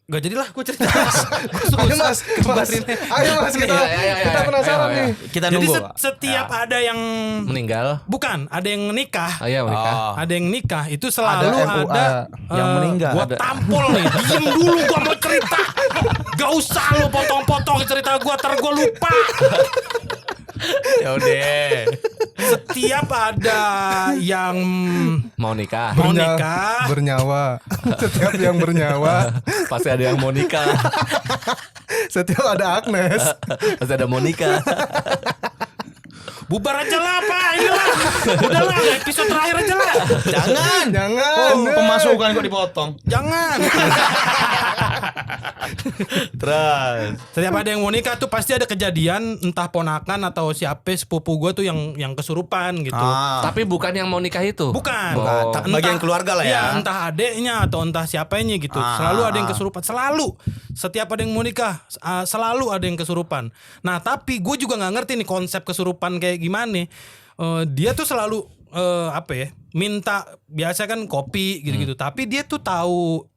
Gak jadilah gue cerita. Ayo mas, ayo mas kita penasaran nih. Kita Jadi nunggu. Pak. setiap ada yang Meninggal. bukan ada yang nikah. Oh iya menikah. Ada yang nikah itu selalu Ada MUA ada yang meninggal. Gua Ada. tampol nih. Diem dulu gua mau cerita. Gak usah lu potong-potong cerita gua, ntar gua lupa. Ya udah. Setiap ada yang Mau nikah. mau nikah, Bernyawa. Setiap yang bernyawa, Pasti ada yang mau nikah. setiap ada Agnes. Pasti ada mau nikah. bubar aja lah Pak. Inilah. Udahlah episode terakhir aja lah. Jangan. Jangan. Oh, pemasukan kok dipotong. Jangan. Terus. Setiap ada yang mau nikah tuh pasti ada kejadian entah ponakan atau siapa sepupu gua tuh yang kesurupan gitu. Tapi bukan yang mau nikah itu. Bukan. Oh. Bagian keluarga lah ya. Entah adeknya atau entah siapanya gitu. Selalu ada yang kesurupan. Selalu. Setiap ada yang mau nikah, selalu ada yang kesurupan. Nah, tapi gue juga nggak ngerti nih konsep kesurupan kayak gimana. Dia tuh selalu apa ya? Minta biasa kan kopi gitu-gitu. Tapi dia tuh tahu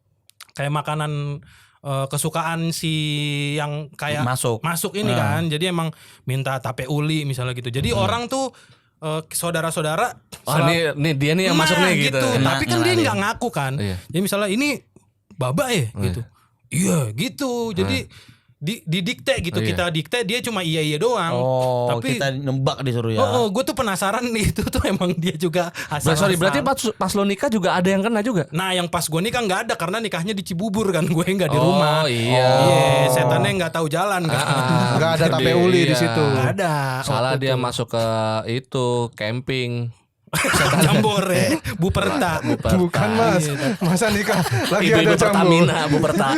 kayak makanan kesukaan si yang kayak masuk ini kan. Jadi emang minta tape uli misalnya gitu. Jadi orang tuh saudara-saudara Nih dia nih yang masuk nih gitu. Tapi kan dia nggak ngaku kan. Iya. Jadi misalnya ini babak ya gitu. Iya gitu. Jadi didikte gitu. Iya. Kita dikte dia cuma iya doang. Oh, Tapi kita nembak disuruh ya. gue tuh penasaran nih itu tuh emang dia juga Sorry, berarti pas lo nikah juga ada yang kena juga? Nah yang pas gue nikah nggak ada karena nikahnya di Cibubur kan, gue nggak di rumah. Oh iya. Setannya nggak tahu jalan kan. Nggak ada tape uli di situ. Nggak ada. Salah dia masuk ke itu camping. Jambore, Buperta. Bukan Mas. Masa nikah lagi Ibu-ibu ada jambu. Pertamina, Bu Perta.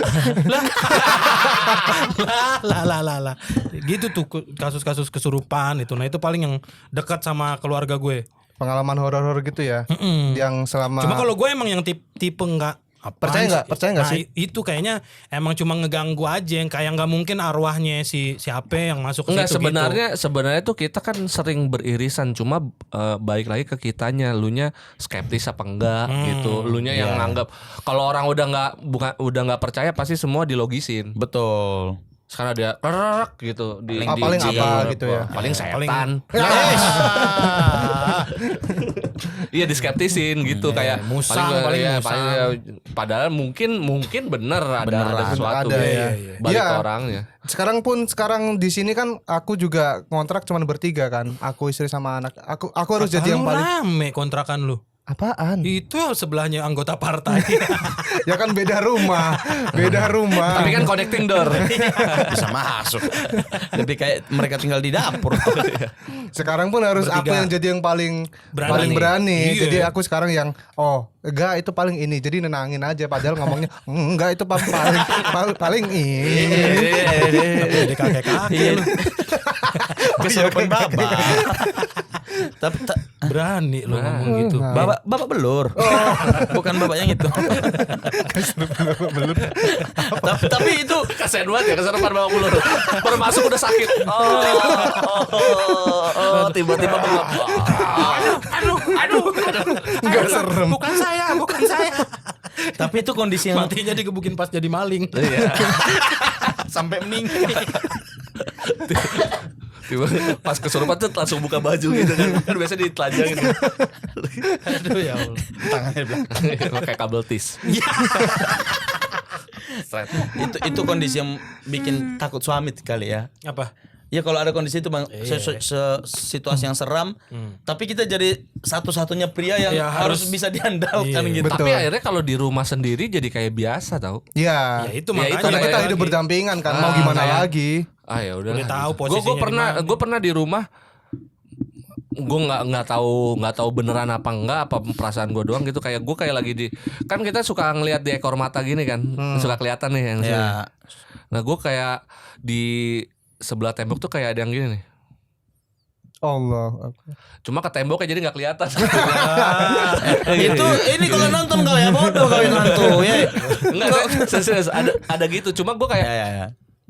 lah. Gitu tuh kasus-kasus kesurupan itu. Nah, itu paling yang dekat sama keluarga gue. Pengalaman horor-horor gitu ya. Yang selama Cuma kalau gue emang yang tipe enggak Percaya nggak nah, sih? itu kayaknya emang cuma ngeganggu aja, yang kayak nggak mungkin arwahnya siapa yang masuk ke Enggak, situ sebenarnya tuh kita kan sering beririsan, cuma balik lagi ke kitanya, lunya skeptis apa enggak gitu. Lunya yang nganggap kalau orang udah nggak percaya pasti semua dilogisin. Betul. Sekarang dia kerak gitu paling apa gitu ya. Paling setan. Yes. Iya diskeptisin gitu kayak musang, paling musang. padahal mungkin bener ada sesuatu ada, gitu, ya. balik Iya. ke orangnya. Sekarang di sini kan aku juga kontrak cuma bertiga kan. Aku istri sama anak. Aku harus jadi yang paling rame kontrakan lu. apaan? Itu sebelahnya anggota partai. Ya kan beda rumah. Beda rumah. Tapi kan connecting door. Bisa masuk. Lebih kayak mereka tinggal di dapur. Sekarang pun harus Bertiga. aku yang jadi yang paling Berani. berani. Iya. Jadi aku sekarang yang enggak itu paling ini. Jadi nenangin aja padahal ngomongnya enggak itu paling ini. Jadi kakek-kakek lu. Kesurupan bapak. Tapi Berani lu ngomong gitu. bapak belur. Bukan bapak yang itu. tapi itu Kasian banget ya keserupan bawa ulur. Baru masuk udah sakit. Tiba-tiba bengap. Aduh. Enggak serem. Bukan saya. tapi itu kondisi yang Matinya digebukin pas jadi maling. Iya. sampai meninggal. Tiba pas kesurupan tuh langsung buka baju gitu kan. Kan biasa ditelanjangin. Aduh ya Allah. Tangannya belakang. Pakai kabel tis. Straight. itu kondisi yang bikin takut suami kali ya. Apa? Ya kalau ada kondisi itu bang, situasi yang seram, tapi kita jadi satu-satunya pria yang Ya, harus bisa diandalkan Iya. gitu. Betul. Tapi akhirnya kalau di rumah sendiri jadi kayak biasa tau. Iya. Ya itu Ya, makanya. itu Karena kita kayak hidup lagi. berdampingan kan. Mau gimana kayak- lagi? Ah ya udah. Udah tahu Gue posisinya gue pernah di rumah. Gue nggak tahu beneran apa enggak, apa perasaan gue doang gitu. Kayak gue kayak lagi kan kita suka ngelihat di ekor mata gini kan, suka kelihatan nih yang sini. Ya, Nah gue kayak di sebelah tembok tuh kayak ada yang gini nih. Allah. Cuma ke temboknya jadi nggak kelihatan. itu ini kalau nonton kali ya bodoh kali nonton ya. Enggak, serius ada gitu. Cuma gue kayak Ya.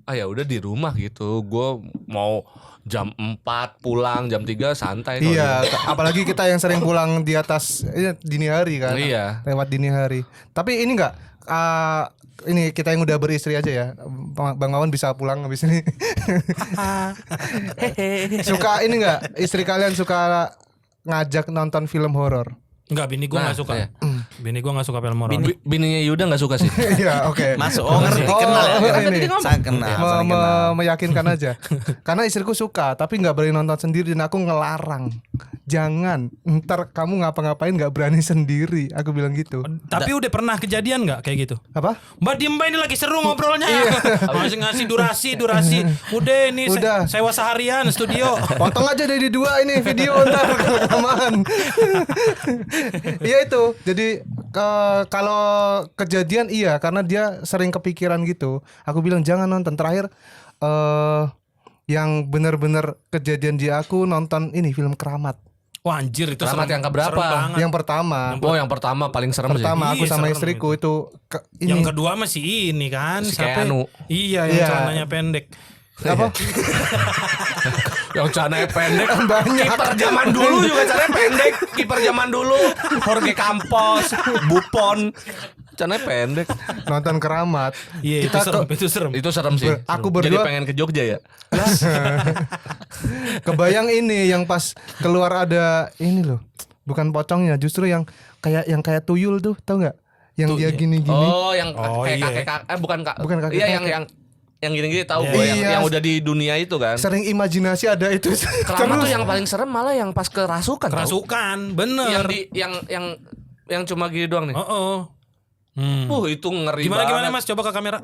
ah ya udah di rumah gitu. Gue mau jam 4 pulang, jam 3 santai kalau Iya, gitu. apalagi kita yang sering pulang di atas dini hari kan. Iya. Lewat dini hari. Tapi ini enggak ini kita yang udah beristri aja ya. Bang Wawan bisa pulang habis ini. Suka ini enggak? Istri kalian suka ngajak nonton film horor? Enggak, bini gue Nah, nggak suka. iya. Bini gue nggak suka film horor. Bininya Yuda nggak suka sih. Iya, oke. Masuk. Oh ngerti, kenal ya. ini. Saya kenal. saling kenal. Meyakinkan aja. Karena istriku suka, tapi nggak berani nonton sendiri dan aku ngelarang. Jangan, ntar kamu ngapa-ngapain nggak berani sendiri. Aku bilang gitu. Tapi udah pernah kejadian nggak kayak gitu? Apa? Mbak diem Mbak, ini lagi seru ngobrolnya. Masih ngasih durasi. Udah ini Udah. sewa seharian studio. Potong aja dari 2 ini video ntar rekaman. Iya itu. Jadi kalau kejadian iya karena dia sering kepikiran gitu. Aku bilang jangan nonton. Terakhir yang benar-benar kejadian di aku nonton ini film Keramat. Wah anjir itu Keramat serem. yang keberapa? Serem banget. Yang pertama. Oh yang pertama paling serem sih. Pertama aku Iya, sama serem istriku itu ini Yang kedua masih ini kan Si siapa? Keanu. Iya yang Iya. celananya pendek. apa? Yang celananya pendek. Banyak. Kiper zaman dulu juga celananya pendek. Kiper zaman dulu Jorge Campos, Buffon. Celananya pendek. Nonton Keramat. Iya Kita itu serem. Itu serem sih. Aku Jadi berdua- pengen ke Jogja ya. Kebayang ini yang pas keluar ada ini loh. Bukan pocongnya, justru yang kayak tuyul tuh, tau nggak? Yang dia gini-gini. Oh, yang Oh, kayak iya. kakek Bukan kakek-kakek. Iya, yang gini-gini tahu Iya. gue Iya. yang udah di dunia itu kan. Sering imajinasi ada itu. Keramat tuh Terus- yang paling serem malah yang pas kerasukan. Tahu? Kerasukan bener. Yang di yang cuma gini doang nih. Oh. Itu ngeri Gimana banget. Mas? Coba ke kamera.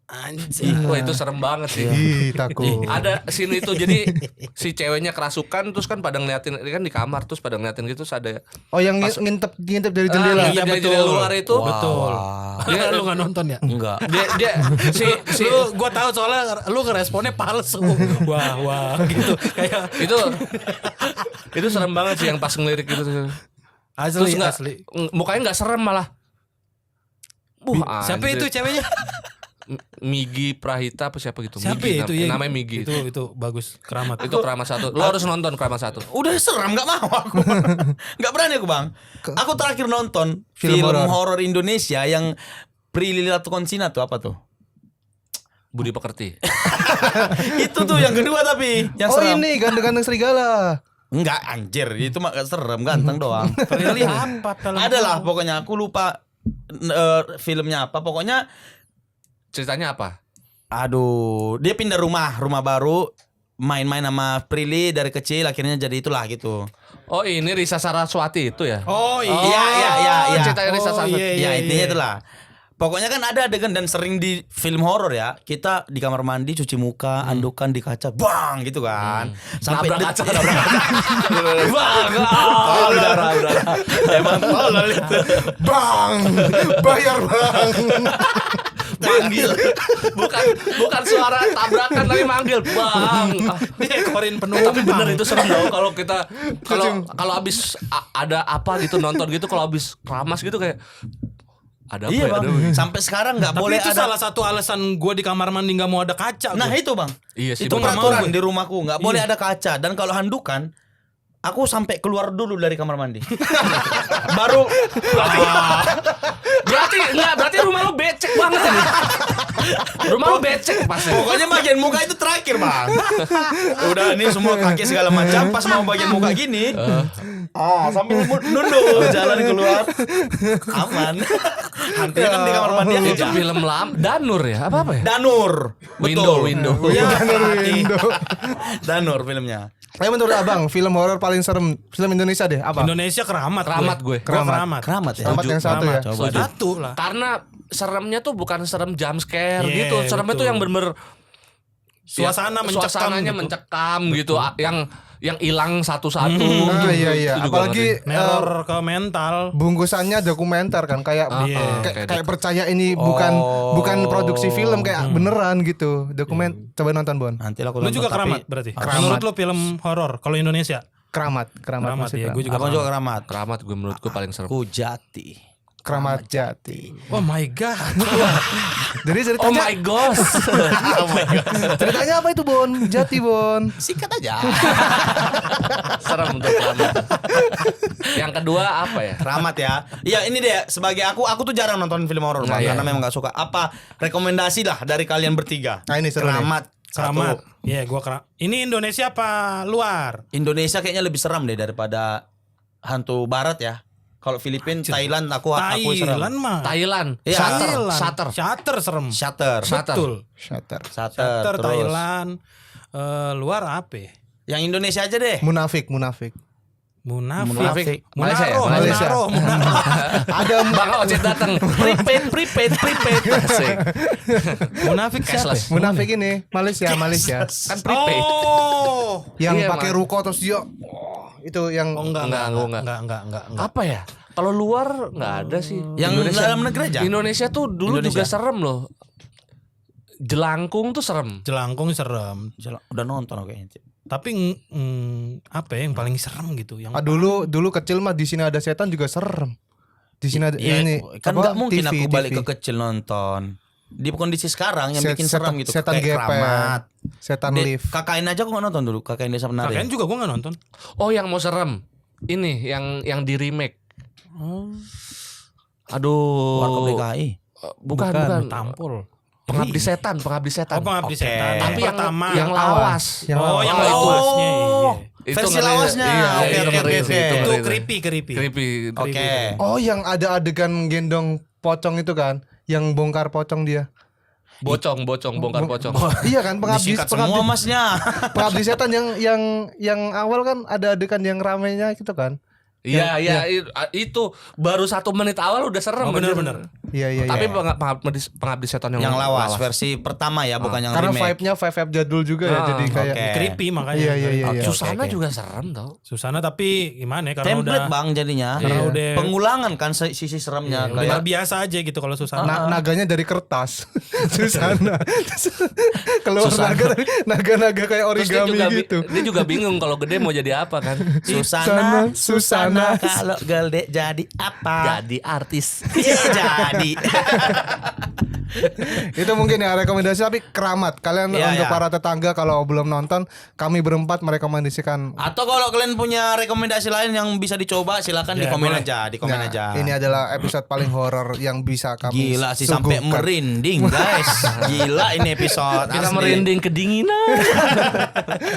Anjir. Wah itu serem banget sih. Ih, takut. Ada scene itu jadi si ceweknya kerasukan terus kan pada ngeliatin kan di kamar terus pada ngeliatin gitu terus ada Oh, yang ngintip dari jendela. iya betul luar itu. Betul. Dia- Lu nggak nonton ya? Enggak. Dia si Gua tahu soalnya lu ngeresponnya palsu. Wah gitu kayak itu serem banget sih yang pas ngelirik gitu. Terus asli nggak asli. mukanya nggak serem malah. Siapa anjir. itu ceweknya? Migi Prahita apa siapa gitu? Siapa Migi, itu ya? namanya Migi. Itu bagus keramat. Itu Keramat 1. Lo harus nonton Keramat 1. Udah serem nggak mau aku. Nggak berani aku bang. Aku terakhir nonton Film film horor. horor Indonesia yang Prilly Latuconsina tuh apa tuh? Budi Pekerti. Itu tuh yang kedua tapi yang Oh, serem. ini ganteng-ganteng serigala. Enggak anjir, itu mah gak serem, ganteng doang. Prilly apa film? Adalah pokoknya aku lupa filmnya apa. Pokoknya Ceritanya apa? aduh, dia pindah rumah baru, main-main sama Prilly dari kecil akhirnya jadi itulah gitu. Oh ini Risa Saraswati itu ya? Oh iya. Iya. Ceritanya Risa Oh, Saraswati. iya. Ya intinya itulah. Pokoknya kan ada adegan dan sering di film horor ya. Kita di kamar mandi cuci muka, andukan di kaca, bang gitu kan. Sampai Nabrak kaca, det- nabrak kaca. Bang, udara. Emang tolol itu. Bang, bayar bang. Manggil. Bukan suara tabrakan tapi manggil. Bang. Dia korin penuh. Tapi bener itu serem dong kalau kita kalau abis ada apa gitu nonton gitu kalau abis keramas gitu kayak ada apa Iya ya? bang. Ada- Sampai sekarang nggak Tapi boleh itu ada. salah satu alasan gue di kamar mandi nggak mau ada kaca. Nah gua. itu bang. Iya sih. Itu bener. peraturan di rumahku nggak boleh ada kaca dan kalau handukan aku sampai keluar dulu dari kamar mandi. Baru Berarti rumah lu becek banget ini. Rumah lu becek pasti. pokoknya bagian muka itu terakhir bang. Udah ini semua kaki segala macam. Pas mau bagian muka gini, sambil nunduk jalan keluar, aman. Hantunya kan di kamar mandi yang Itu film Danur ya? Apa ya? Danur. Window. Ya, Indo. Danur filmnya. Tapi menurut abang, film horor paling serem film Indonesia deh apa? Indonesia keramat. Keramat gue. Keramat. Keramat ya. Selamat yang satu ya. Coba aja. Satu lah. Karena seremnya tuh bukan serem jump scare Iya, gitu. Seremnya tuh betul. yang bener-bener Suasana mencekam. suasananya gitu. mencekam gitu. Yang hilang satu-satu. Ah, iya. Itu juga Apalagi Neror ke mental. bungkusannya dokumenter kan kayak Iya. kayak percaya ini bukan produksi film kayak beneran gitu. Coba nonton Bon. Nanti aku Lu nonton, juga tapi- keramat berarti. Keramat. Menurut lu film horor kalau Indonesia? Keramat Keramat masih ya. Gue juga Abang juga keramat. Keramat gue menurut gue paling serem. Kujati. Keramat Jati. Oh my god. Jadi Oh ceritanya my gosh. ceritanya apa itu Bon? Jati Bon. Sikat aja. Serem untuk keramat. Yang kedua apa ya? Keramat ya. Iya ini deh sebagai aku tuh jarang nonton film horor Nah, Bang, iya. karena memang gak suka. Apa rekomendasi lah dari kalian bertiga? Nah, ini seru nih. Keramat. Keramat. Satu. Iya, gua keramat. Ini Indonesia apa luar? Indonesia kayaknya lebih seram deh daripada hantu barat ya. Kalau Filipina, Thailand aku seram. Thailand mah. Thailand. Iya. Shutter. Shutter serem. Shutter. Betul. Shutter. Shutter terus. Thailand. Luar apa? Ya? Yang Indonesia aja deh. Munafik. Munafik. Malaysia ya? Malaysia. Munaro. Ada Bang Ocit datang. Prepaid. Asik. Munafik siapa? Cashless. munafik ini Malaysia. Kan prepaid. Oh. Yang Iya, pakai Mas. ruko terus dia itu yang Oh enggak. Enggak. Apa ya? Kalau luar nggak ada sih. Yang dalam negeri aja. Indonesia tuh dulu Indonesia. juga serem loh. Jelangkung tuh serem. Jelangkung serem. Udah nonton kayaknya. Tapi apa ya yang paling serem gitu? Yang dulu kecil mah di sini ada setan juga serem. Di sini ada Iya, ini kan apa, nggak mungkin TV, aku balik TV. ke kecil nonton. Di kondisi sekarang yang bikin Setan- serem gitu. setan kayak gepeng, Keramat. setan lift. KKN aja aku nggak nonton dulu. KKN Desa Penari. Kalian juga gue nggak nonton. Oh yang mau serem. Ini yang di remake. Aduh. Warkop DKI. Bukan. Tampol. Pengabdi setan. Oh pengabdi Oke. setan. Tapi yang pertama. yang lawas. Yang Oh lawas. yang Oh. lawasnya. Iya. Itu Versi ngeri. lawasnya. Iya, Oke, itu oke, ngeri oke, sih, oke. itu Itu ngeri. creepy. Creepy. Oke. Oh, yang ada adegan gendong pocong itu kan, yang bongkar pocong dia. Bocong, bongkar pocong. Iya kan, Disikat semua masnya. pengabdi setan yang awal kan ada adegan yang ramenya gitu kan. Iya, itu baru 1 menit awal udah serem. Bener. Iya. Tapi pengabdi setan Yang lawas versi pertama ya, bukan yang Karena remake. vibe-nya vibe jadul juga ya, jadi kayak oke. Creepy makanya. Iya. Susana juga serem tau. Susana tapi gimana ya, karena Template udah bang jadinya. Karena udah Pengulangan kan sisi seremnya. udah biasa aja gitu kalau Susana. naganya dari kertas. Susana. Keluar naga-naga kayak Terus dia origami juga, gitu. dia juga bingung kalau gede mau jadi apa kan. Susana kalau gede jadi apa? Jadi artis. Iya jadi. Itu mungkin ya rekomendasi, tapi Keramat. Kalian Iya, untuk iya. para tetangga kalau belum nonton, kami berempat merekomendasikan. Atau kalau kalian punya rekomendasi lain yang bisa dicoba, silakan di komen boleh. aja, di komen Nah, aja. ini adalah episode paling horor yang bisa kami Gila sih sampai suguhkan. merinding guys. Gila ini episode. Kita asli. merinding kedinginan.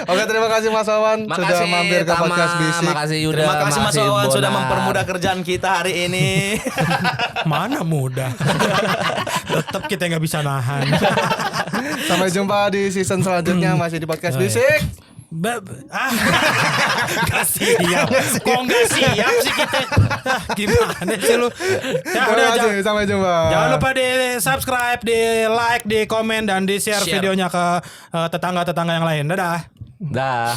Oke, terima kasih Mas Wawan sudah mampir ke Tama. podcast Bisik. Makasih Yuda. Terima kasih Mas Wawan sudah Bonar. mempermudah kerjaan kita hari ini. Mana mudah. Tetap kita nggak bisa nahan. Sampai jumpa di season selanjutnya masih di podcast Bisik. Gak siap. Kok gak siap sih kita? Gimana sih lu? Ya Terima udah, kasih, sampai jumpa. jangan lupa di subscribe, di like, di komen, dan di share Share. videonya ke tetangga-tetangga yang lain. Dadah. Dah.